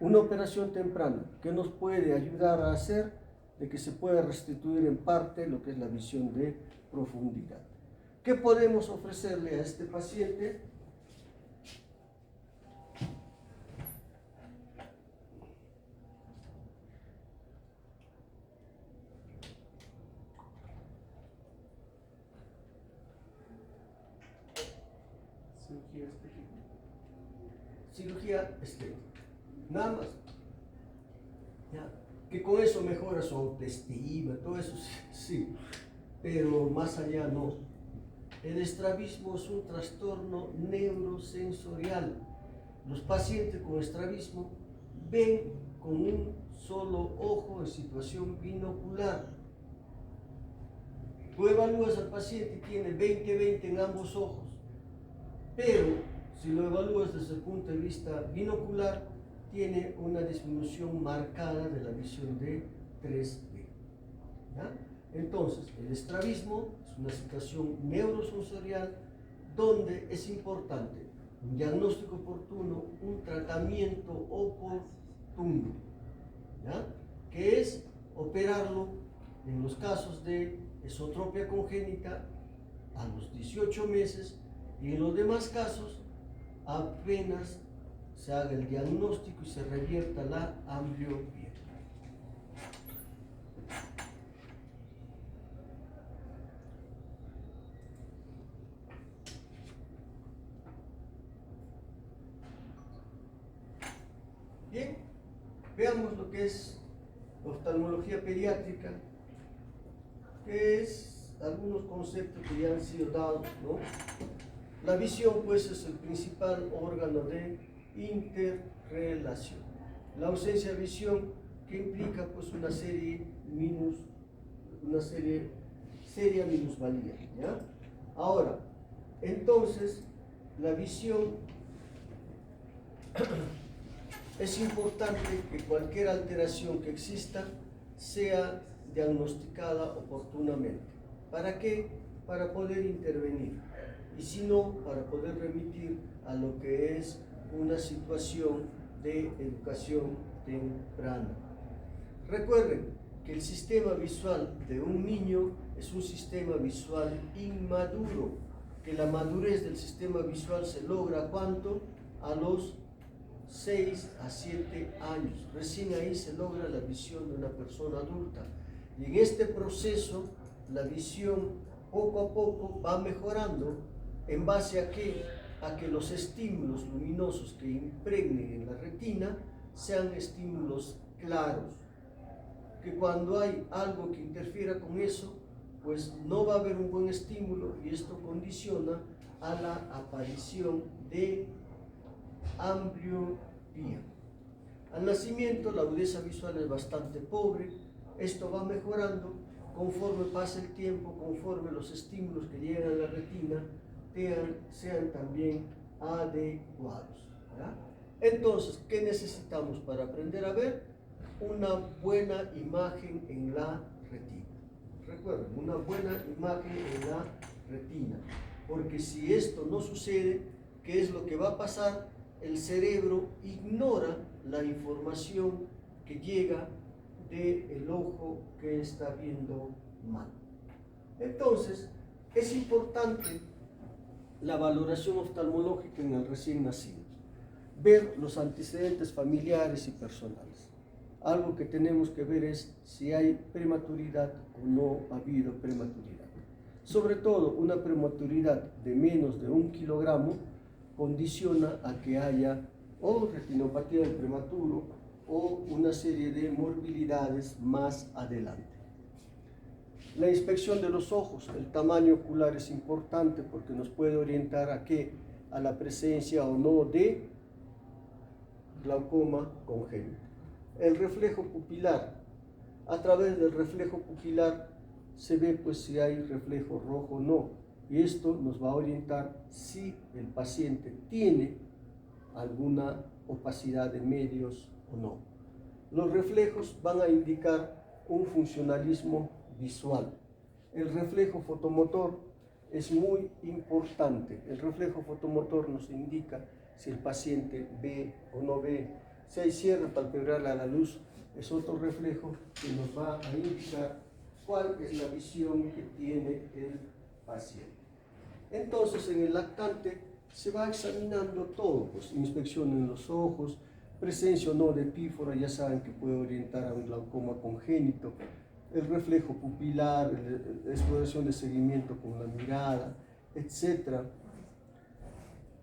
Una operación temprana que nos puede ayudar a hacer de que se pueda restituir en parte lo que es la visión de profundidad. ¿Qué podemos ofrecerle a este paciente? Cirugía estética. Cirugía estética. Nada más. ¿Ya? Que con eso mejora su autoestima, todo eso sí, pero más allá no. El estrabismo es un trastorno neurosensorial. Los pacientes con estrabismo ven con un solo ojo en situación binocular. Tú evalúas al paciente y tiene 20-20 en ambos ojos, pero si lo evalúas desde el punto de vista binocular, tiene una disminución marcada de la visión de 3D. ¿Ya? Entonces, el estrabismo es una situación neurosensorial donde es importante un diagnóstico oportuno, un tratamiento oportuno, ¿ya? Que es operarlo en los casos de esotropia congénita a los 18 meses y en los demás casos apenas se haga el diagnóstico y se revierta la ambliopía. Bien, veamos lo que es oftalmología pediátrica, que es algunos conceptos que ya han sido dados, ¿no? La visión, pues, es el principal órgano de interrelación. La ausencia de visión que implica, pues, una seria minusvalía, ¿ya? Ahora, entonces, la visión es importante que cualquier alteración que exista sea diagnosticada oportunamente. ¿Para qué? Para poder intervenir. Y si no, para poder remitir a lo que es una situación de educación temprana. Recuerden que el sistema visual de un niño es un sistema visual inmaduro, que la madurez del sistema visual se logra ¿cuánto? A los 6 a 7 años. Recién ahí se logra la visión de una persona adulta. Y en este proceso, la visión poco a poco va mejorando en base a que los estímulos luminosos que impregnen en la retina sean estímulos claros. Que cuando hay algo que interfiera con eso, pues no va a haber un buen estímulo y esto condiciona a la aparición de ambliopía. Al nacimiento la agudeza visual es bastante pobre, esto va mejorando conforme pasa el tiempo, conforme los estímulos que llegan a la retina sean también adecuados. ¿Ya? Entonces, ¿qué necesitamos para aprender a ver? Una buena imagen en la retina. Recuerden, una buena imagen en la retina. Porque si esto no sucede, ¿qué es lo que va a pasar? El cerebro ignora la información que llega del ojo que está viendo mal. Entonces, es importante la valoración oftalmológica en el recién nacido. Ver los antecedentes familiares y personales. Algo que tenemos que ver es si hay prematuridad o no ha habido prematuridad. Sobre todo, una prematuridad de menos de 1 kilogramo condiciona a que haya o retinopatía del prematuro o una serie de morbilidades más adelante. La inspección de los ojos, el tamaño ocular es importante porque nos puede orientar a qué, a la presencia o no de glaucoma congénito. El reflejo pupilar, a través del reflejo pupilar se ve pues si hay reflejo rojo o no, y esto nos va a orientar si el paciente tiene alguna opacidad de medios o no. Los reflejos van a indicar un funcionalismo visual. El reflejo fotomotor es muy importante. El reflejo fotomotor nos indica si el paciente ve o no ve. Si hay cierre palpebral a la luz, es otro reflejo que nos va a indicar cuál es la visión que tiene el paciente. Entonces, en el lactante se va examinando todo, pues inspección en los ojos, presencia o no de pífora, ya saben que puede orientar a un glaucoma congénito, el reflejo pupilar, la exploración de seguimiento con la mirada, etc.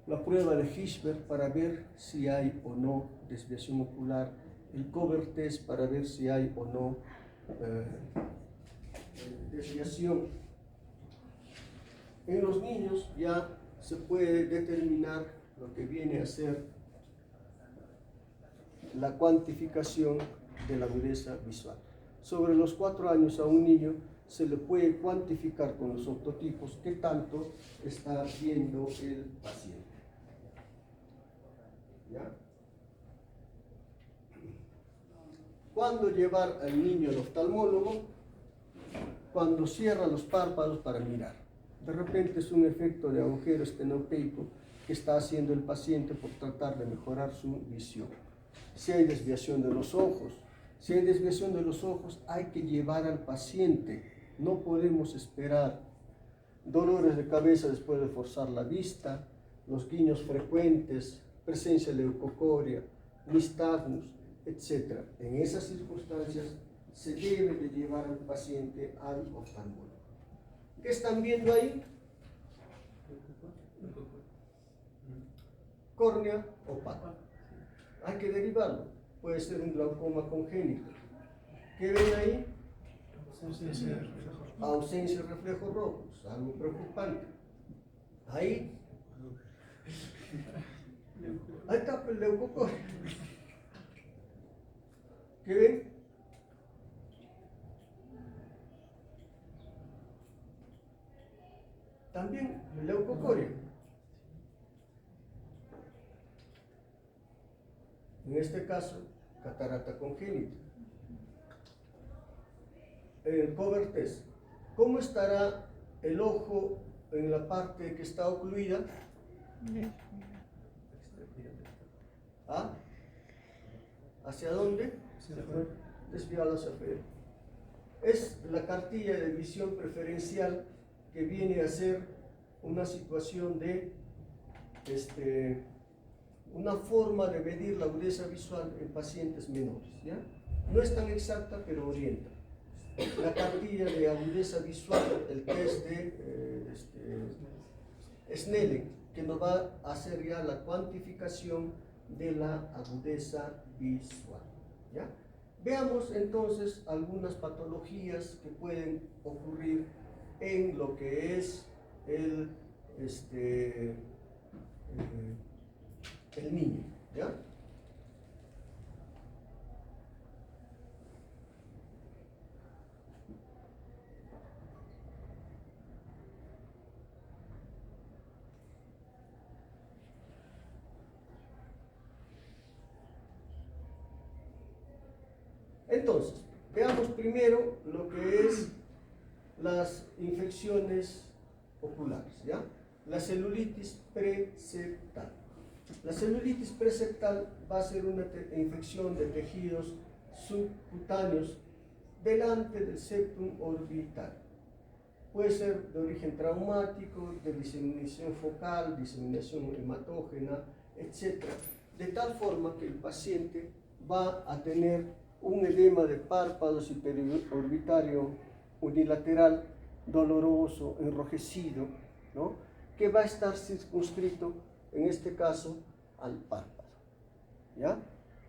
La prueba de Hirschberg para ver si hay o no desviación ocular, el cover test para ver si hay o no desviación. En los niños ya se puede determinar lo que viene a ser la cuantificación de la agudeza visual. Sobre los 4 años a un niño se le puede cuantificar con los octotipos qué tanto está viendo el paciente. ¿Ya? ¿Cuándo llevar al niño al oftalmólogo? Cuando cierra los párpados para mirar. De repente es un efecto de agujero estenopeico que está haciendo el paciente por tratar de mejorar su visión. Si hay desviación de los ojos, hay que llevar al paciente, no podemos esperar. Dolores de cabeza después de forzar la vista, los guiños frecuentes, presencia de leucocoria, nistagmus, etc. En esas circunstancias se debe de llevar al paciente al oftalmólogo. ¿Qué están viendo ahí? Córnea opaca. Hay que derivarlo. Puede ser un glaucoma congénito. ¿Qué ven ahí? Ausencia de reflejos rojos. Algo preocupante. Ahí está el leucocoria. ¿Qué ven? También leucocoria. En este caso, catarata congénita. El cover test. ¿Cómo estará el ojo en la parte que está ocluida? ¿Ah? ¿Hacia dónde? Desviado hacia afuera. Es la cartilla de visión preferencial que viene a ser una situación de una forma de medir la agudeza visual en pacientes menores, ¿ya? No es tan exacta, pero orienta. La cartilla de agudeza visual, el test de Snellen, que nos va a hacer ya la cuantificación de la agudeza visual, ¿ya? Veamos entonces algunas patologías que pueden ocurrir en lo que es el niño, ¿ya? Entonces, veamos primero lo que es las infecciones oculares, ¿ya? La celulitis preseptal. La celulitis preseptal va a ser una infección de tejidos subcutáneos delante del septum orbital. Puede ser de origen traumático, de diseminación focal, diseminación hematógena, etc. De tal forma que el paciente va a tener un edema de párpados y periorbitario unilateral, doloroso, enrojecido, ¿no? Que va a estar circunscrito, en este caso, al párpado, ¿ya?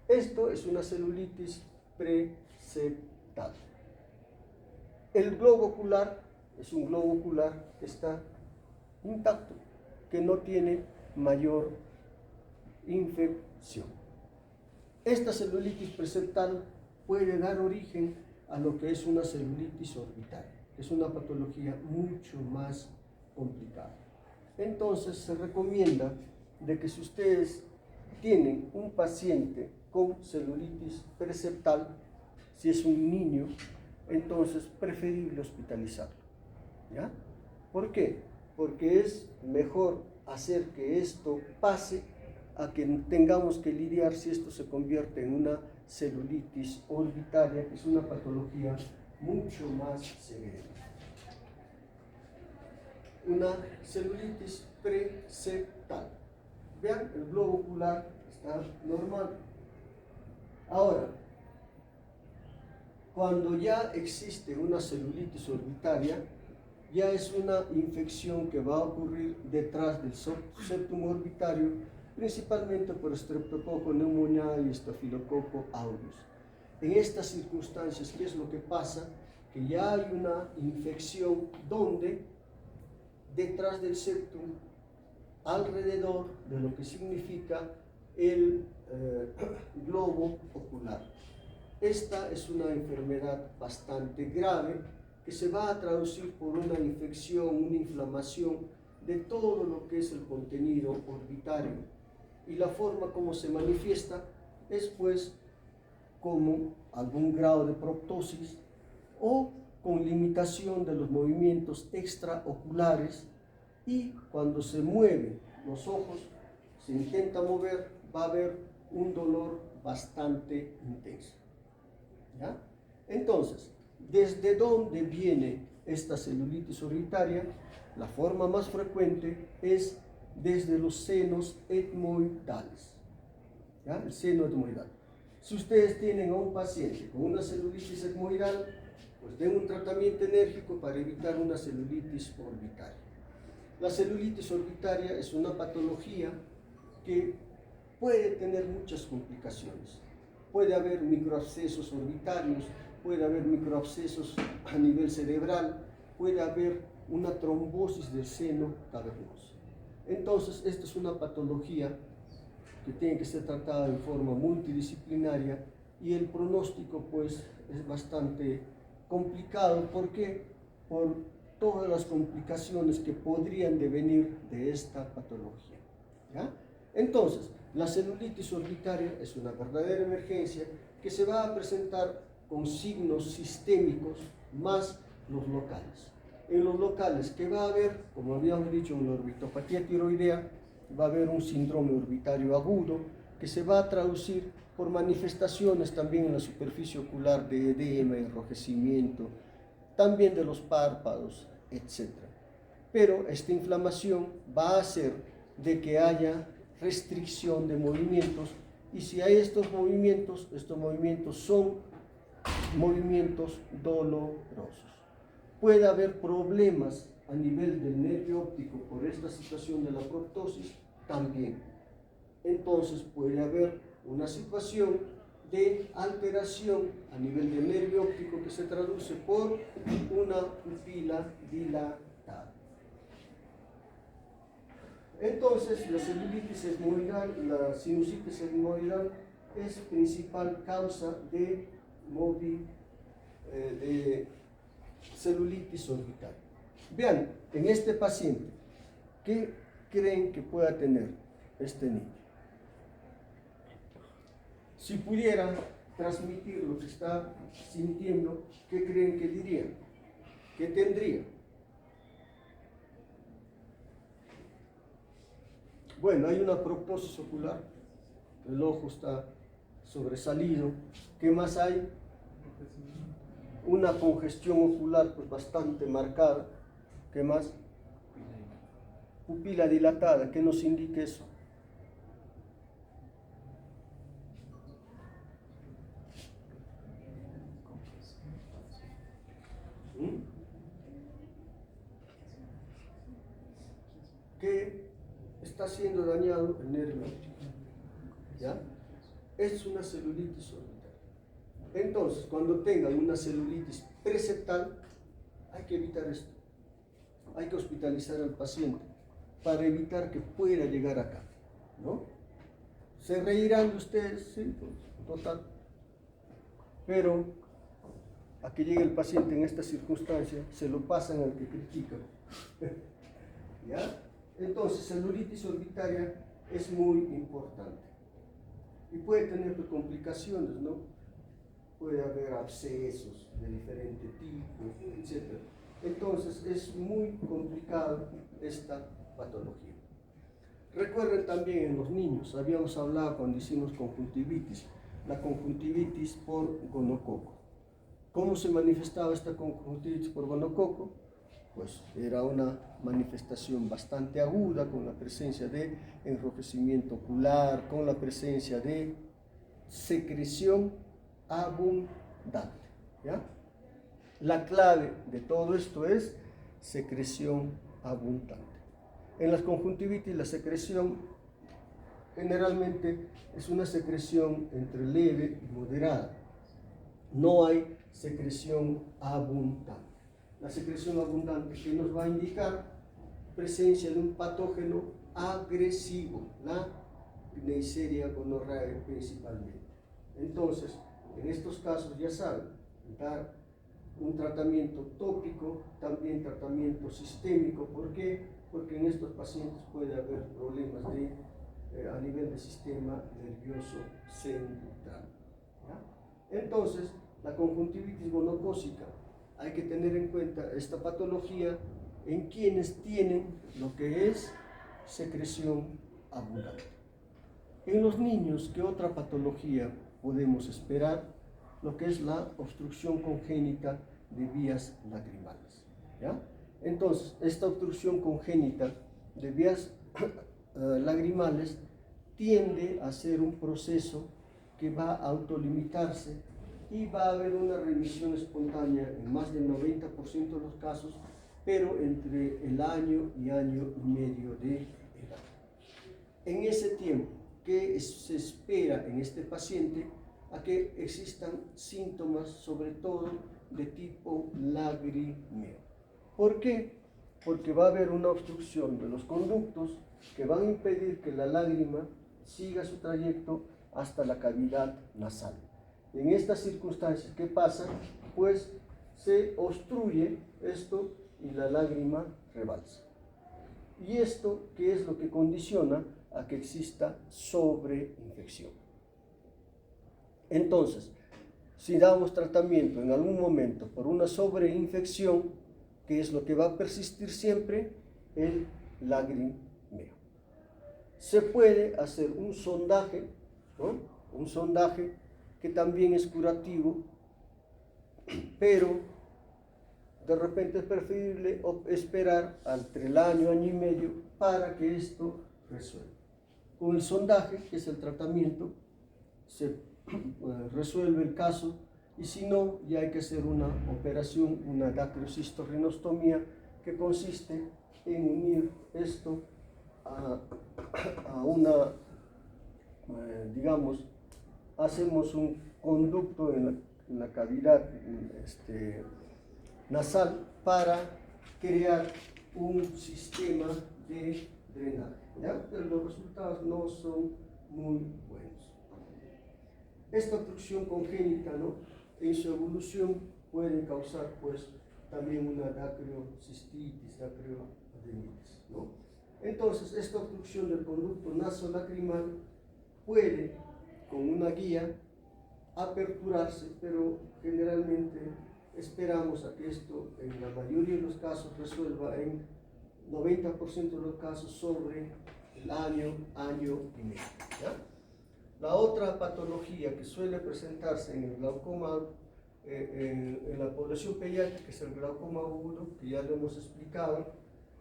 Esto es una celulitis preseptal. El globo ocular es un globo ocular que está intacto, que no tiene mayor infección. Esta celulitis preseptal puede dar origen a lo que es una celulitis orbitaria, que es una patología mucho más complicada. Entonces se recomienda de que si ustedes tienen un paciente con celulitis preseptal, si es un niño, entonces preferible hospitalizarlo, ¿ya? ¿Por qué? Porque es mejor hacer que esto pase a que tengamos que lidiar si esto se convierte en una celulitis orbitaria, que es una patología mucho más severa. Una celulitis preseptal. Vean, el globo ocular está normal. Ahora, cuando ya existe una celulitis orbitaria, ya es una infección que va a ocurrir detrás del septum orbitario, principalmente por Streptococcus pneumoniae y Staphylococcus aureus. En estas circunstancias, ¿qué es lo que pasa? Que ya hay una infección donde detrás del septum, alrededor de lo que significa el globo ocular. Esta es una enfermedad bastante grave que se va a traducir por una infección, una inflamación de todo lo que es el contenido orbitario. Y la forma como se manifiesta es pues como algún grado de proptosis o con limitación de los movimientos extraoculares, y cuando se mueven los ojos, se intenta mover, va a haber un dolor bastante intenso, ¿ya? Entonces, ¿desde dónde viene esta celulitis orbitaria? La forma más frecuente es desde los senos etmoidales, ¿ya? El seno etmoidal. Si ustedes tienen a un paciente con una celulitis etmoidal, pues den un tratamiento enérgico para evitar una celulitis orbitaria. La celulitis orbitaria es una patología que puede tener muchas complicaciones. Puede haber microabscesos orbitarios, puede haber microabscesos a nivel cerebral, puede haber una trombosis del seno cavernoso. Entonces, esta es una patología que tiene que ser tratada de forma multidisciplinaria, y el pronóstico pues es bastante complicado. ¿Por qué? Por todas las complicaciones que podrían devenir de esta patología, ¿ya? Entonces, la celulitis orbitaria es una verdadera emergencia que se va a presentar con signos sistémicos más los locales. En los locales, ¿qué va a haber? Como habíamos dicho, en la orbitopatía tiroidea, va a haber un síndrome orbitario agudo que se va a traducir por manifestaciones también en la superficie ocular de edema, enrojecimiento, también de los párpados, etc. Pero esta inflamación va a hacer de que haya restricción de movimientos, y si hay estos movimientos son movimientos dolorosos. Puede haber problemas a nivel del nervio óptico por esta situación de la proptosis también. Entonces puede haber una situación de alteración a nivel del nervio óptico que se traduce por una pupila dilatada. Entonces, la celulitis etmoidal, la sinusitis etmoidal, es principal causa de celulitis orbital. Vean, en este paciente, ¿qué creen que pueda tener este niño? Si pudiera transmitir lo que está sintiendo, ¿qué creen que diría? ¿Qué tendría? Bueno, hay una proptosis ocular, el ojo está sobresalido. ¿Qué más hay? Una congestión ocular pues, bastante marcada. ¿Qué más? Pupila dilatada. ¿Qué nos indica eso? Que está siendo dañado el nervio óptico. ¿Ya? Es una celulitis orbital. Entonces, cuando tengan una celulitis preseptal, hay que evitar esto. Hay que hospitalizar al paciente para evitar que pueda llegar acá, ¿no? Se reirán de ustedes, sí, pues, total. Pero a que llegue el paciente en esta circunstancia, se lo pasan al que critica. ¿Ya? Entonces, celulitis orbitaria es muy importante. Y puede tener complicaciones, ¿no? Puede haber abscesos de diferente tipo, etc. Entonces, es muy complicada esta patología. Recuerden también en los niños, habíamos hablado cuando hicimos conjuntivitis, la conjuntivitis por gonococo. ¿Cómo se manifestaba esta conjuntivitis por gonococo? Pues era una manifestación bastante aguda con la presencia de enrojecimiento ocular, con la presencia de secreción abundante. ¿Ya? La clave de todo esto es secreción abundante. En las conjuntivitis la secreción generalmente es una secreción entre leve y moderada. No hay secreción abundante. La secreción abundante que nos va a indicar presencia de un patógeno agresivo, la Neisseria gonorrhoeae principalmente. Entonces, en estos casos ya saben, dar un tratamiento tópico, también tratamiento sistémico. ¿Por qué? Porque en estos pacientes puede haber problemas a nivel del sistema nervioso central. ¿Ya? Entonces, la conjuntivitis gonocócica, hay que tener en cuenta esta patología en quienes tienen lo que es secreción abundante. En los niños, ¿qué otra patología podemos esperar? Lo que es la obstrucción congénita de vías lacrimales. ¿Ya? Entonces, esta obstrucción congénita de vías lagrimales tiende a ser un proceso que va a autolimitarse y va a haber una remisión espontánea en más del 90% de los casos, pero entre el año y medio de edad. En ese tiempo, ¿qué se espera en este paciente? A que existan síntomas, sobre todo de tipo lagrimeo. ¿Por qué? Porque va a haber una obstrucción de los conductos que van a impedir que la lágrima siga su trayecto hasta la cavidad nasal. En estas circunstancias, ¿qué pasa? Pues se obstruye esto y la lágrima rebalsa. ¿Y esto qué es lo que condiciona a que exista sobreinfección? Entonces, si damos tratamiento en algún momento por una sobreinfección, ¿qué es lo que va a persistir siempre? El lagrimeo. Se puede hacer un sondaje, ¿no? Un sondaje que también es curativo, pero de repente es preferible esperar entre el año y medio para que esto resuelva. Con el sondaje, que es el tratamiento, se resuelve el caso, y si no, ya hay que hacer una operación, una dacriocistorrinostomía, que consiste en unir esto a una, digamos, hacemos un conducto en la cavidad nasal para crear un sistema de drenaje, ¿ya? Pero los resultados no son muy buenos. Esta obstrucción congénita, ¿no? En su evolución puede causar pues también una dacrocistitis, dacroadenitis, ¿no? Entonces, esta obstrucción del conducto nasolacrimal puede, con una guía, aperturarse, pero generalmente esperamos a que esto en la mayoría de los casos resuelva en 90% de los casos sobre el año y medio. ¿Ya? La otra patología que suele presentarse en el glaucoma, en la población pediátrica, es el glaucoma agudo, que ya lo hemos explicado.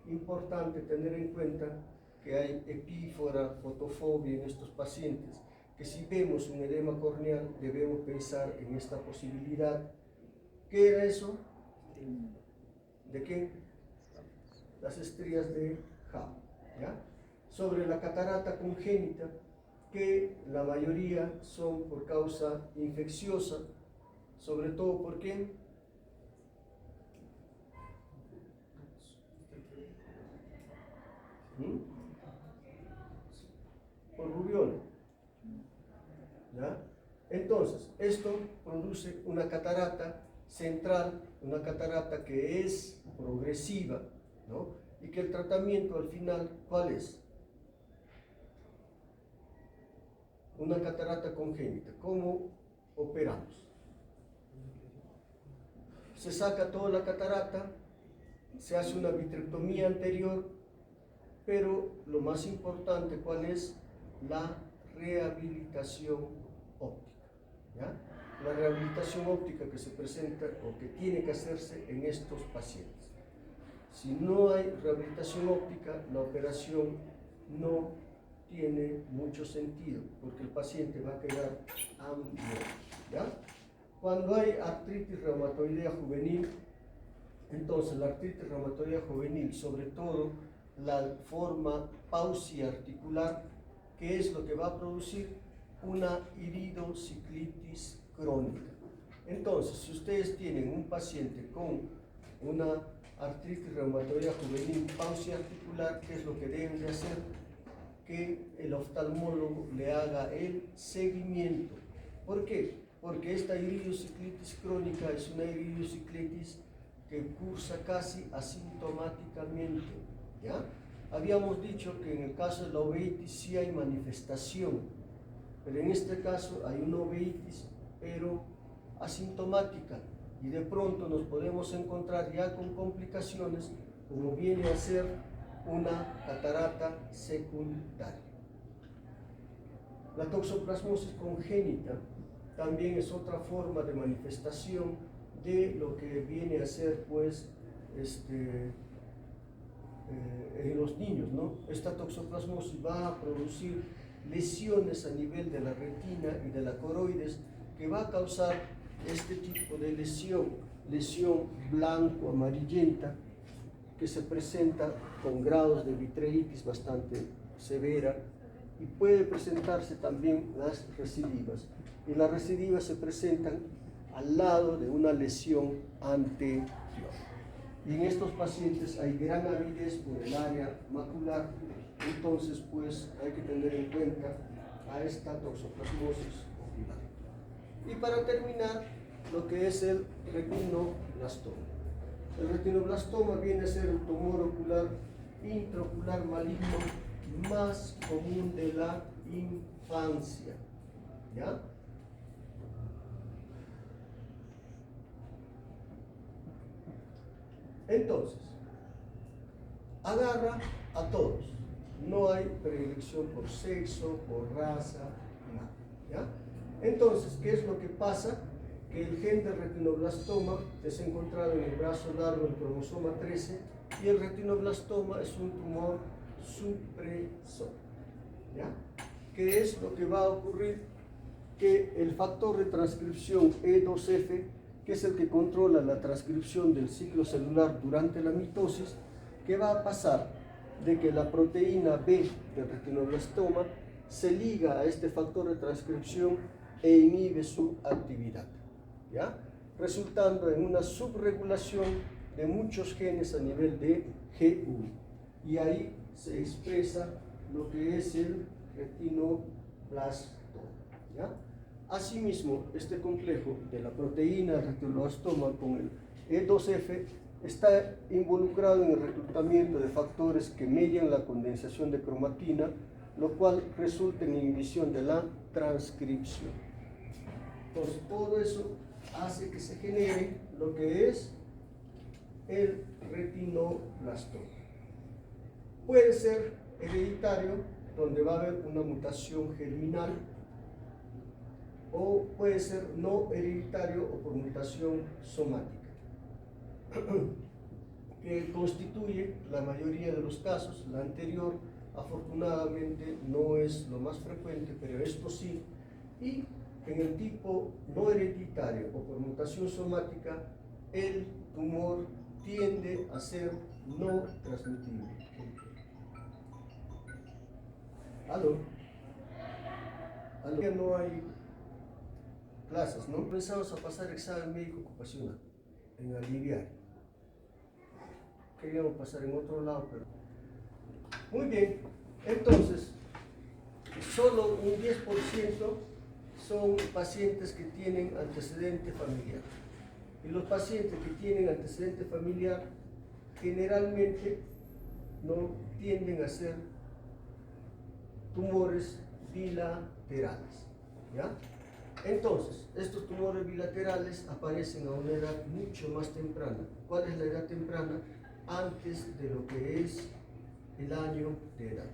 Importante tener en cuenta que hay epífora, fotofobia en estos pacientes, que si vemos un edema corneal debemos pensar en esta posibilidad. ¿Qué era eso? ¿De qué? Las estrías de Howe, ¿ya? Sobre la catarata congénita, que la mayoría son por causa infecciosa, sobre todo ¿por qué? Por rubiola, ¿ya? Entonces, esto produce una catarata central, una catarata que es progresiva, ¿no? Y que el tratamiento al final, ¿cuál es? Una catarata congénita. ¿Cómo operamos? Se saca toda la catarata, se hace una vitrectomía anterior, pero lo más importante, ¿cuál es? La rehabilitación óptica, ¿ya? La rehabilitación óptica que se presenta o que tiene que hacerse en estos pacientes. Si no hay rehabilitación óptica, la operación no tiene mucho sentido, porque el paciente va a quedar ambulante, ¿ya? Cuando hay artritis reumatoidea juvenil, entonces la artritis reumatoidea juvenil, sobre todo la forma pausia articular, que es lo que va a producir una iridociclitis crónica. Entonces, si ustedes tienen un paciente con una artritis reumatoidea juvenil pausia articular, ¿qué es lo que deben de hacer? Que el oftalmólogo le haga el seguimiento. ¿Por qué? Porque esta iridociclitis crónica es una iridociclitis que cursa casi asintomáticamente, ¿ya? Habíamos dicho que en el caso de la uveitis sí hay manifestación, pero en este caso hay una uveitis, pero asintomática, y de pronto nos podemos encontrar ya con complicaciones, como viene a ser una catarata secundaria. La toxoplasmosis congénita también es otra forma de manifestación de lo que viene a ser, pues, en los niños, ¿no? Esta toxoplasmosis va a producir lesiones a nivel de la retina y de la coroides, que va a causar este tipo de lesión blanco-amarillenta, que se presenta con grados de vitreitis bastante severa, y puede presentarse también las recidivas. Y las recidivas se presentan al lado de una lesión anterior. Y en estos pacientes hay gran avidez por el área macular, entonces pues hay que tener en cuenta a esta toxoplasmosis ocular. Y para terminar, lo que es el retinoblastoma. El retinoblastoma viene a ser el tumor ocular intraocular maligno más común de la infancia, ¿ya? Entonces, agarra a todos, no hay predilección por sexo, por raza, nada, ¿ya? Entonces, ¿qué es lo que pasa? Que el gen de retinoblastoma es encontrado en el brazo largo del cromosoma 13, y el retinoblastoma es un tumor supresor, ¿ya? ¿Qué es lo que va a ocurrir? Que el factor de transcripción E2F, que es el que controla la transcripción del ciclo celular durante la mitosis, ¿qué va a pasar? De que la proteína B del retinoblastoma se liga a este factor de transcripción e inhibe su actividad, ¿ya? Resultando en una subregulación de muchos genes a nivel de G1. Y ahí se expresa lo que es el retinoblastoma, ¿ya? Asimismo, este complejo de la proteína del retinoblastoma con el E2F está involucrado en el reclutamiento de factores que median la condensación de cromatina, lo cual resulta en inhibición de la transcripción. Entonces, todo eso hace que se genere lo que es el retinoblastoma. Puede ser hereditario, donde va a haber una mutación germinal, o puede ser no hereditario o por mutación somática, que constituye la mayoría de los casos. La anterior, afortunadamente, no es lo más frecuente, pero esto sí. Y en el tipo no hereditario o por mutación somática, el tumor tiende a ser no transmitible. ¿Aló? ¿Aló? Ya no hay clases, ¿no? Empezamos a pasar examen médico ocupacional en aliviar. Queríamos pasar en otro lado, pero... Muy bien, entonces, solo un 10% son pacientes que tienen antecedente familiar. Y los pacientes que tienen antecedente familiar generalmente no tienden a ser tumores bilaterales, ¿ya? Entonces, estos tumores bilaterales aparecen a una edad mucho más temprana. ¿Cuál es la edad temprana? Antes de lo que es el año de edad.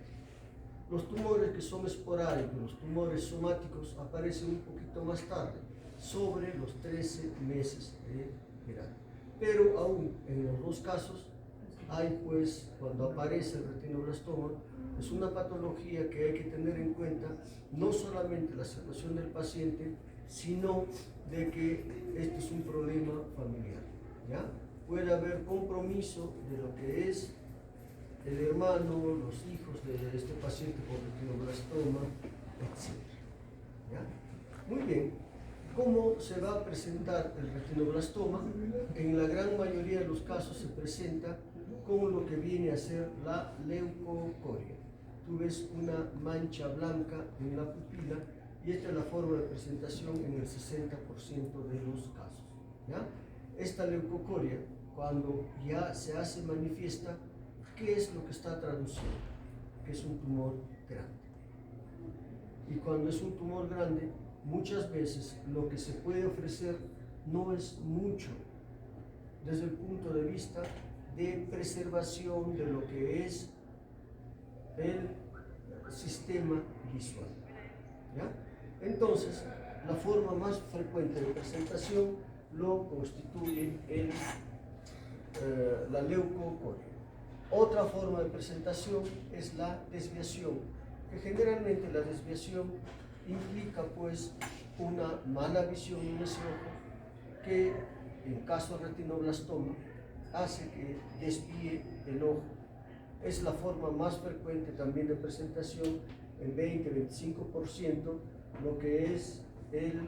Los tumores que son esporádicos, los tumores somáticos, aparecen un poquito más tarde, sobre los 13 meses de edad. Pero aún en los dos casos, hay pues, cuando aparece el retinoblastoma, es una patología que hay que tener en cuenta, no solamente la situación del paciente, sino de que este es un problema familiar, ¿ya? Puede haber compromiso de lo que es el hermano, los hijos de este paciente con retinoblastoma, etc. ¿Ya? Muy bien. ¿Cómo se va a presentar el retinoblastoma? En la gran mayoría de los casos se presenta con lo que viene a ser la leucocoria. Tú ves una mancha blanca en la pupila y esta es la forma de presentación en el 60% de los casos, ¿ya? Esta leucocoria, cuando ya se hace manifiesta, ¿qué es lo que está traduciendo? Que es un tumor grande. Y cuando es un tumor grande, muchas veces lo que se puede ofrecer no es mucho desde el punto de vista de preservación de lo que es el sistema visual, ¿ya? Entonces, la forma más frecuente de presentación lo constituye la leucocoria. Otra forma de presentación es la desviación, que generalmente la desviación implica pues una mala visión en ese ojo, que en caso de retinoblastoma hace que desvíe el ojo. Es la forma más frecuente también de presentación, en 20-25%, lo que es el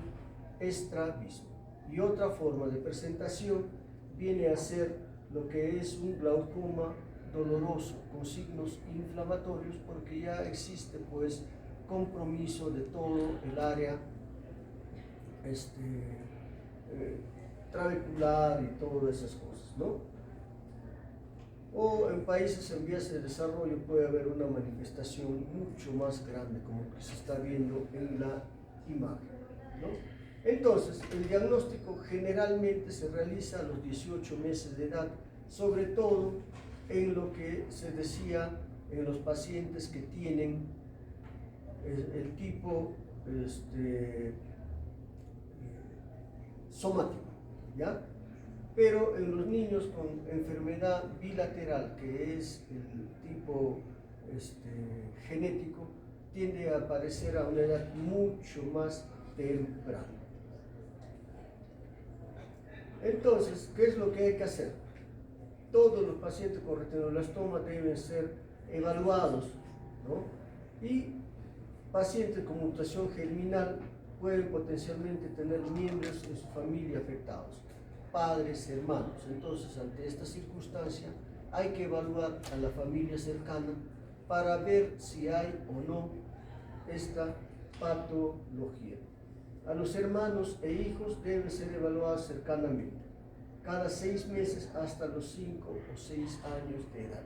estrabismo. Y otra forma de presentación viene a ser lo que es un glaucoma doloroso con signos inflamatorios, porque ya existe pues compromiso de todo el área trabecular y todas esas cosas, ¿no? O en países en vías de desarrollo puede haber una manifestación mucho más grande, como que se está viendo en la imagen, ¿no? Entonces, el diagnóstico generalmente se realiza a los 18 meses de edad, sobre todo en lo que se decía en los pacientes que tienen el tipo somático, ¿ya? Pero en los niños con enfermedad bilateral, que es el tipo genético, tiende a aparecer a una edad mucho más temprana. Entonces, ¿qué es lo que hay que hacer? Todos los pacientes con retinoblastoma deben ser evaluados, ¿no? Y pacientes con mutación germinal pueden potencialmente tener miembros de su familia afectados, padres, hermanos. Entonces, ante esta circunstancia, hay que evaluar a la familia cercana para ver si hay o no esta patología. A los hermanos e hijos deben ser evaluados cercanamente, cada 6 meses hasta los 5 o 6 años de edad.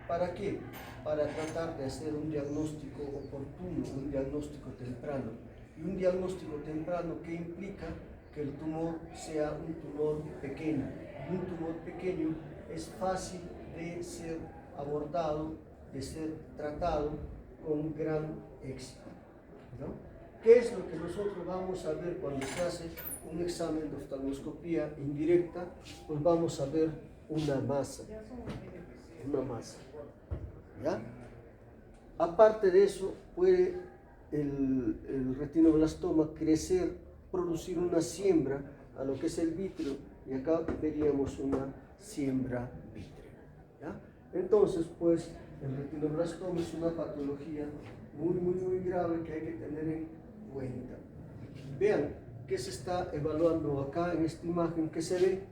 ¿Para qué? Para tratar de hacer un diagnóstico oportuno, un diagnóstico temprano, y un diagnóstico temprano que implica que el tumor sea un tumor pequeño. Un tumor pequeño es fácil de ser abordado, de ser tratado con gran éxito, ¿no? ¿Qué es lo que nosotros vamos a ver cuando se hace un examen de oftalmoscopía indirecta? Pues vamos a ver una masa, ¿ya? Aparte de eso, puede el retinoblastoma crecer, producir una siembra a lo que es el vítreo, y acá veríamos una siembra vítrea, ¿ya? Entonces, pues, el retinoblastoma es una patología muy grave que hay que tener en cuenta. Vean qué se está evaluando acá en esta imagen que se ve.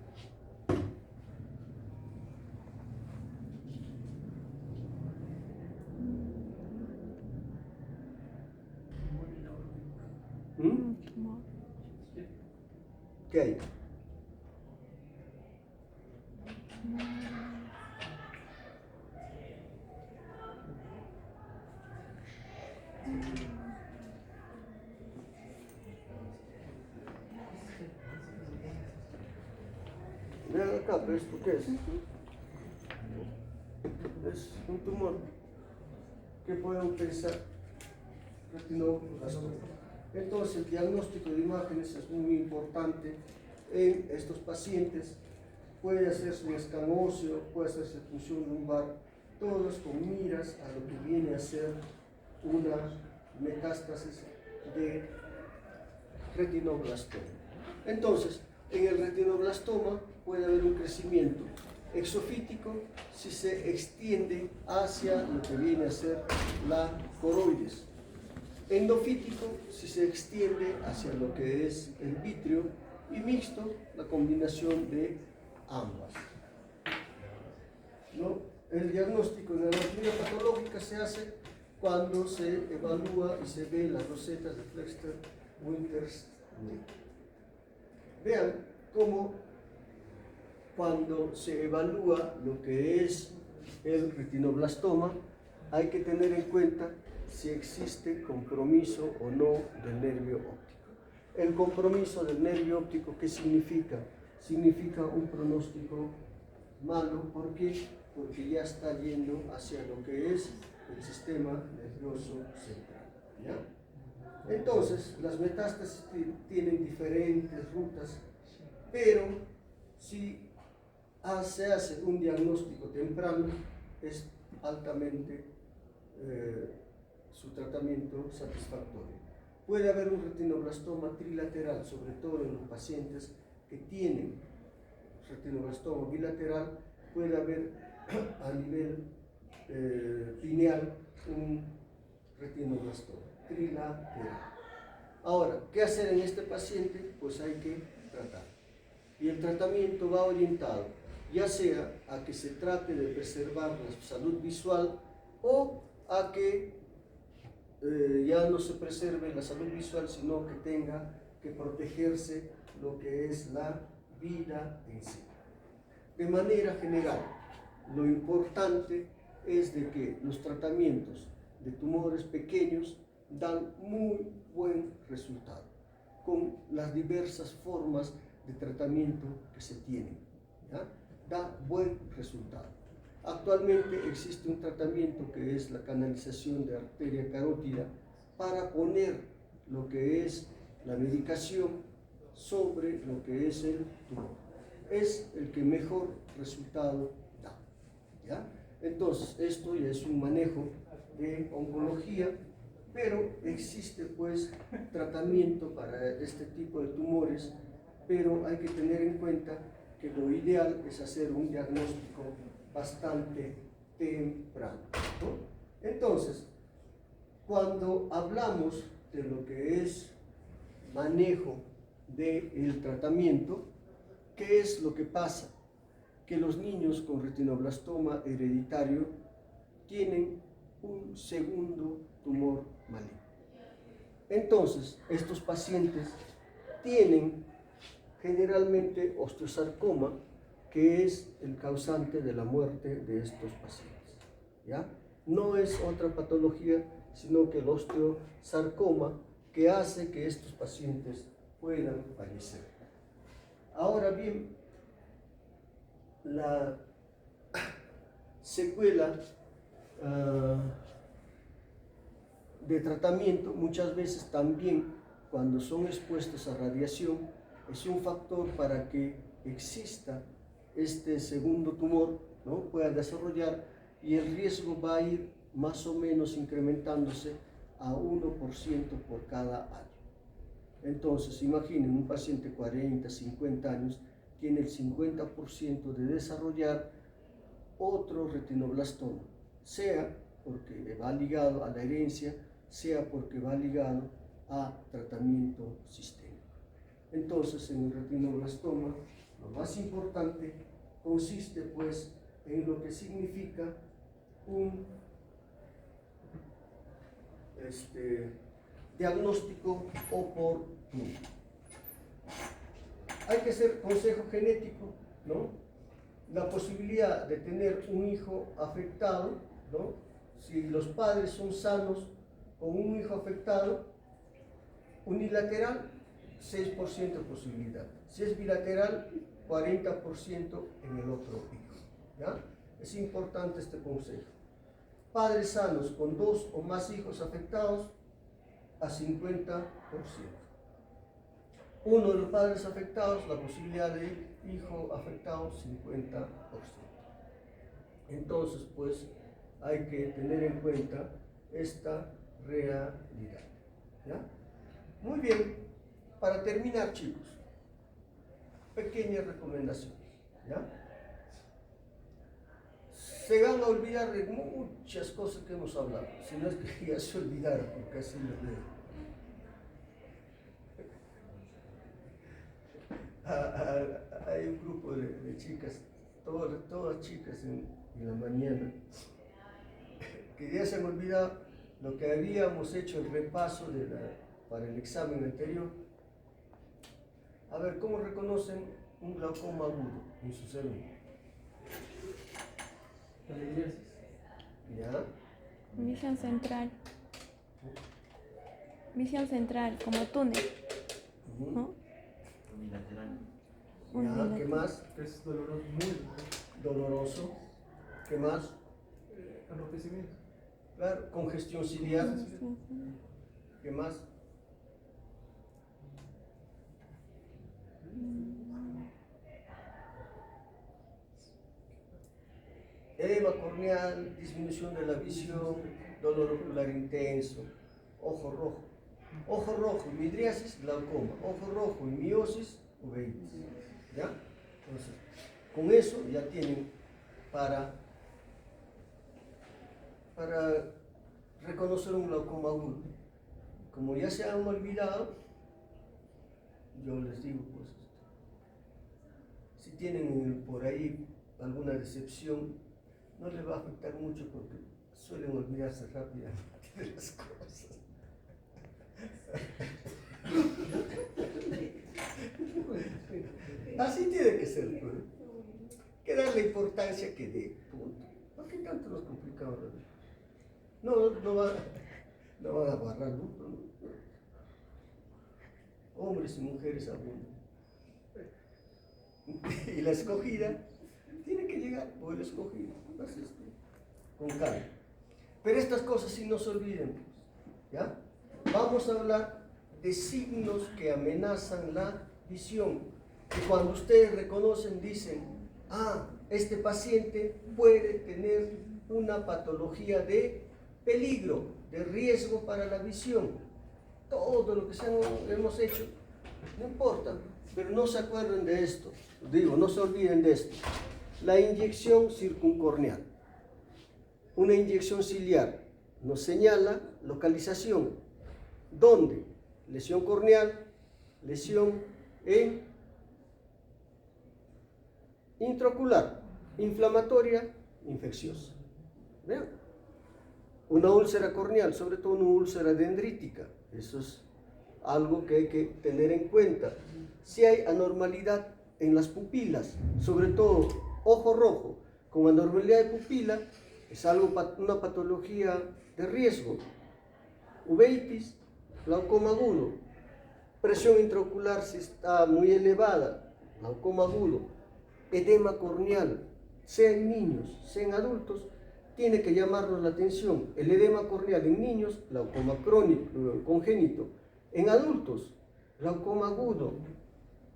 ¿Qué hay? Vean acá, pero ¿esto qué es? Es un tumor. ¿Qué pueden pensar? Retinoblastoma. Entonces, el diagnóstico de imágenes es muy importante en estos pacientes. Puede hacerse un escáner óseo, puede hacerse punción lumbar, todos con miras a lo que viene a ser una metástasis de retinoblastoma. Entonces, en el retinoblastoma puede haber un crecimiento exofítico si se extiende hacia lo que viene a ser la coroides. Endofítico si se extiende hacia lo que es el vítreo, y mixto, la combinación de ambas, ¿no? El diagnóstico de la anatomía patológica se hace cuando se evalúa y se ve las rosetas de Flexner-Winters. Vean cómo cuando se evalúa lo que es el retinoblastoma, hay que tener en cuenta si existe compromiso o no del nervio óptico. El compromiso del nervio óptico, ¿qué significa? Significa un pronóstico malo. ¿Por qué? Porque ya está yendo hacia lo que es el sistema nervioso central, ¿ya? Entonces, las metástasis tienen diferentes rutas, pero si se hace un diagnóstico temprano, es altamente su tratamiento satisfactorio. Puede haber un retinoblastoma trilateral, sobre todo en los pacientes que tienen retinoblastoma bilateral. Puede haber a nivel pineal un retinoblastoma trilateral. Ahora, ¿qué hacer en este paciente? Pues hay que tratar. Y el tratamiento va orientado ya sea a que se trate de preservar la salud visual o a que ya no se preserve la salud visual, sino que tenga que protegerse lo que es la vida en sí. De manera general, lo importante es de que los tratamientos de tumores pequeños dan muy buen resultado con las diversas formas de tratamiento que se tienen, ¿ya? Da buen resultado. Actualmente existe un tratamiento que es la canalización de arteria carótida para poner lo que es la medicación sobre lo que es el tumor. Es el que mejor resultado da, ¿ya? Entonces, esto ya es un manejo de oncología, pero existe pues tratamiento para este tipo de tumores, pero hay que tener en cuenta que lo ideal es hacer un diagnóstico bastante temprano, ¿no? Entonces, cuando hablamos de lo que es manejo del tratamiento, ¿qué es lo que pasa? Que los niños con retinoblastoma hereditario tienen un segundo tumor maligno. Entonces, estos pacientes tienen generalmente osteosarcoma, que es el causante de la muerte de estos pacientes, ¿ya? No es otra patología, sino que el osteosarcoma, que hace que estos pacientes puedan fallecer. Ahora bien, la secuela de tratamiento muchas veces también, cuando son expuestos a radiación, es un factor para que exista este segundo tumor, ¿no?, pueda desarrollar, y el riesgo va a ir más o menos incrementándose a 1% por cada año. Entonces, imaginen, un paciente de 40, 50 años tiene el 50% de desarrollar otro retinoblastoma, sea porque va ligado a la herencia, sea porque va ligado a tratamiento sistémico. Entonces, en el retinoblastoma, lo más importante consiste pues en lo que significa un diagnóstico oportuno. Hay que hacer consejo genético, ¿no? La posibilidad de tener un hijo afectado, ¿no? Si los padres son sanos con un hijo afectado, unilateral, 6% de posibilidad. Si es bilateral, 40% en el otro hijo, ¿ya? Es importante este consejo. Padres sanos con 2 o más hijos afectados, a 50%. Uno de los padres afectados, la posibilidad de hijo afectado, 50%. Entonces, pues, hay que tener en cuenta esta realidad, ¿ya? Muy bien, para terminar, chicos, pequeñas recomendaciones, ¿ya? Se van a olvidar de muchas cosas que hemos hablado, si no es que ya se olvidaron, porque así lo veo. Hay un grupo de chicas, todas chicas en la mañana, que ya se han olvidado lo que habíamos hecho, el repaso para el examen anterior. A ver, ¿cómo reconocen un glaucoma agudo en su cerebro? ¿Ya? Visión central. Visión central, como túnel, ¿no? ¿Ya? ¿Qué más? Es doloroso, muy Doloroso. ¿Qué más? enrojecimiento. Claro, congestión ciliar. ¿Qué más? Edema corneal, disminución de la visión, dolor ocular intenso, ojo rojo. Ojo rojo y midriasis, glaucoma. Ojo rojo y miosis, uveitis. ¿Ya? Entonces, con eso ya tienen para reconocer un glaucoma agudo. Como ya se han olvidado, yo les digo, pues, si tienen por ahí alguna decepción, no les va a afectar mucho porque suelen olvidarse rápidamente de las cosas. Así tiene que ser, pues. Que dar la importancia que dé, punto. ¿Por qué tanto nos complicamos? No van a agarrar luto, ¿no? Hombres y mujeres abundan. Y la escogida tiene que llegar, o el escogido, con calma. Pero estas cosas sí no se olviden, ¿ya? Vamos a hablar de signos que amenazan la visión. Y cuando ustedes reconocen, dicen, este paciente puede tener una patología de peligro, de riesgo para la visión. Todo lo que hemos hecho, no importa, pero no se acuerden de esto. Digo, no se olviden de esto. La inyección circuncorneal. Una inyección ciliar nos señala localización. ¿Dónde? Lesión corneal, lesión en intraocular, inflamatoria, infecciosa. ¿Vean? Una úlcera corneal, sobre todo una úlcera dendrítica. Eso es algo que hay que tener en cuenta. Si hay anormalidad en las pupilas, sobre todo ojo rojo con anormalidad de pupila, es una patología de riesgo. Uveitis, glaucoma agudo, presión intraocular si está muy elevada, glaucoma agudo, edema corneal, sea en niños, sea en adultos, tiene que llamarnos la atención. El edema corneal en niños, glaucoma crónico, congénito. En adultos, glaucoma agudo,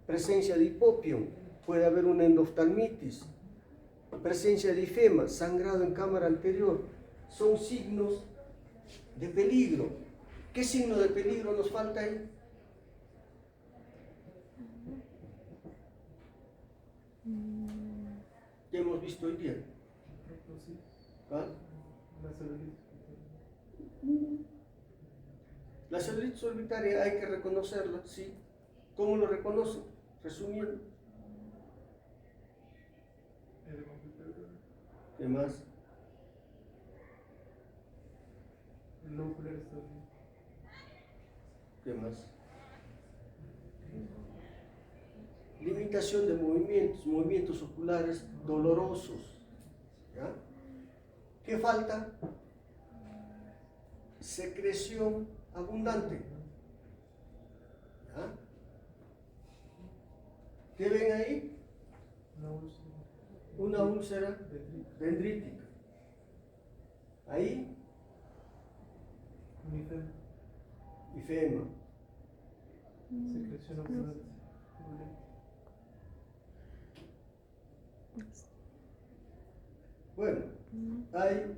presencia de hipopión, puede haber una endoftalmitis, presencia de ifema, sangrado en cámara anterior. Son signos de peligro. ¿Qué signo de peligro nos falta ahí? ¿Qué hemos visto hoy día? ¿Ah? La celulitis. La celulitis orbitaria hay que reconocerla, ¿sí? ¿Cómo lo reconocen? Resumiendo. ¿Qué más? El lobo ocular está bien. ¿Qué más? Limitación de movimientos, movimientos oculares dolorosos. ¿Ya? ¿Qué falta? Secreción abundante. ¿Ya? ¿Qué ven ahí? Una úlcera dendrítica. Ahí, ifema. Secreción abundante. Bueno, hay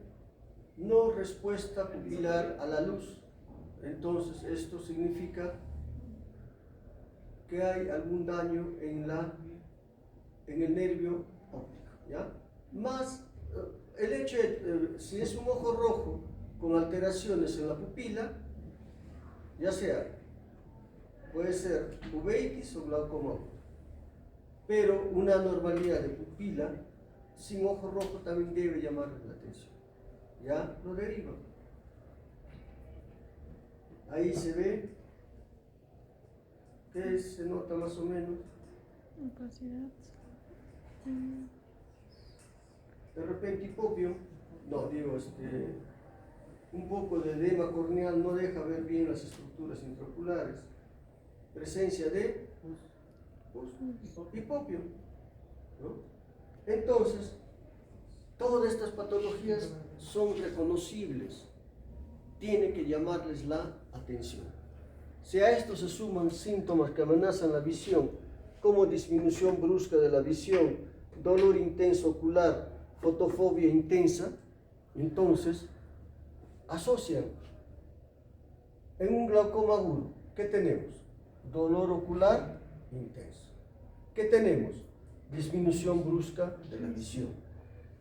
no respuesta pupilar a la luz. Entonces, esto significa que hay algún daño en el nervio óptico, ¿ya? Más el hecho de, si es un ojo rojo con alteraciones en la pupila, ya sea, puede ser uveitis o glaucoma agudo, pero una anormalidad de pupila sin ojo rojo también debe llamarles la atención, ya lo deriva. Ahí se ve que se nota más o menos. Opacidad. De repente hipopio, no digo, un poco de edema corneal no deja ver bien las estructuras intraoculares. Presencia de hipopio, ¿no? Entonces, todas estas patologías son reconocibles. Tiene que llamarles la atención. Si a esto se suman síntomas que amenazan la visión, como disminución brusca de la visión, dolor intenso ocular, fotofobia intensa, entonces asocian. En un glaucoma agudo, ¿qué tenemos? Dolor ocular intenso. ¿Qué tenemos? Disminución brusca de la visión.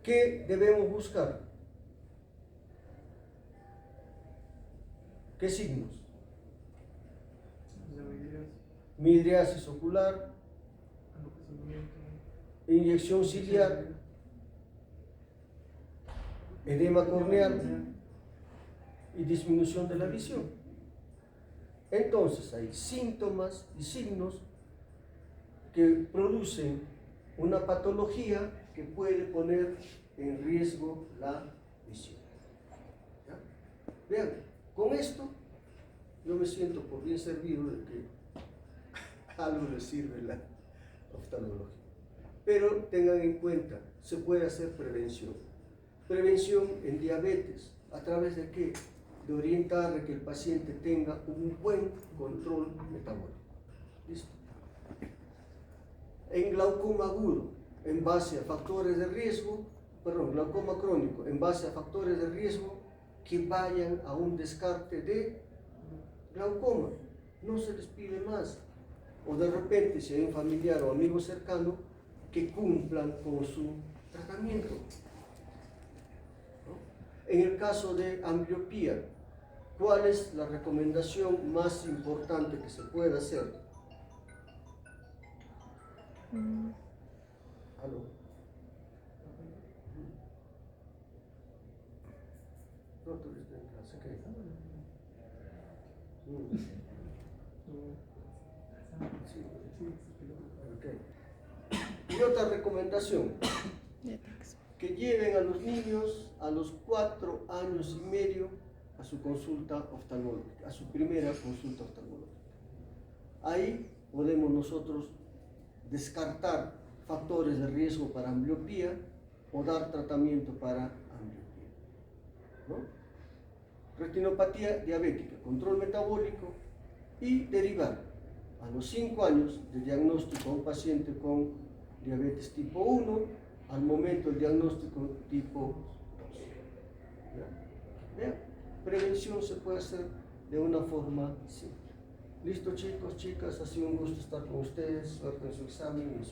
¿Qué debemos buscar? ¿Qué signos? Midriasis ocular, inyección ciliar, edema corneal y disminución de la visión. Entonces hay síntomas y signos que producen una patología que puede poner en riesgo la visión. ¿Ya? Vean, con esto yo me siento por bien servido de que algo les sirve la oftalmología. Pero tengan en cuenta, se puede hacer prevención. Prevención en diabetes, ¿a través de qué? De orientar a que el paciente tenga un buen control metabólico. ¿Listo? En glaucoma agudo, en base a factores de riesgo, glaucoma crónico, en base a factores de riesgo que vayan a un descarte de glaucoma. No se les pide más. O de repente, si hay un familiar o amigo cercano, que cumplan con su tratamiento. ¿No? En el caso de ambliopía, ¿cuál es la recomendación más importante que se puede hacer? ¿Aló? No, tú estás en clase, ¿qué? Sí. Okay. Y otra recomendación, que lleven a los niños a los 4 años y medio a su consulta oftalmológica, a su primera consulta oftalmológica. Ahí podemos nosotros descartar factores de riesgo para ambliopía o dar tratamiento para ambliopía, ¿no? Retinopatía diabética, control metabólico y derivar a los 5 años de diagnóstico a un paciente con diabetes tipo 1 al momento del diagnóstico tipo 2. ¿Ya? Vean, prevención se puede hacer de una forma simple. Listo, chicos, chicas, ha sido un gusto estar con ustedes. Suerte en su examen y en su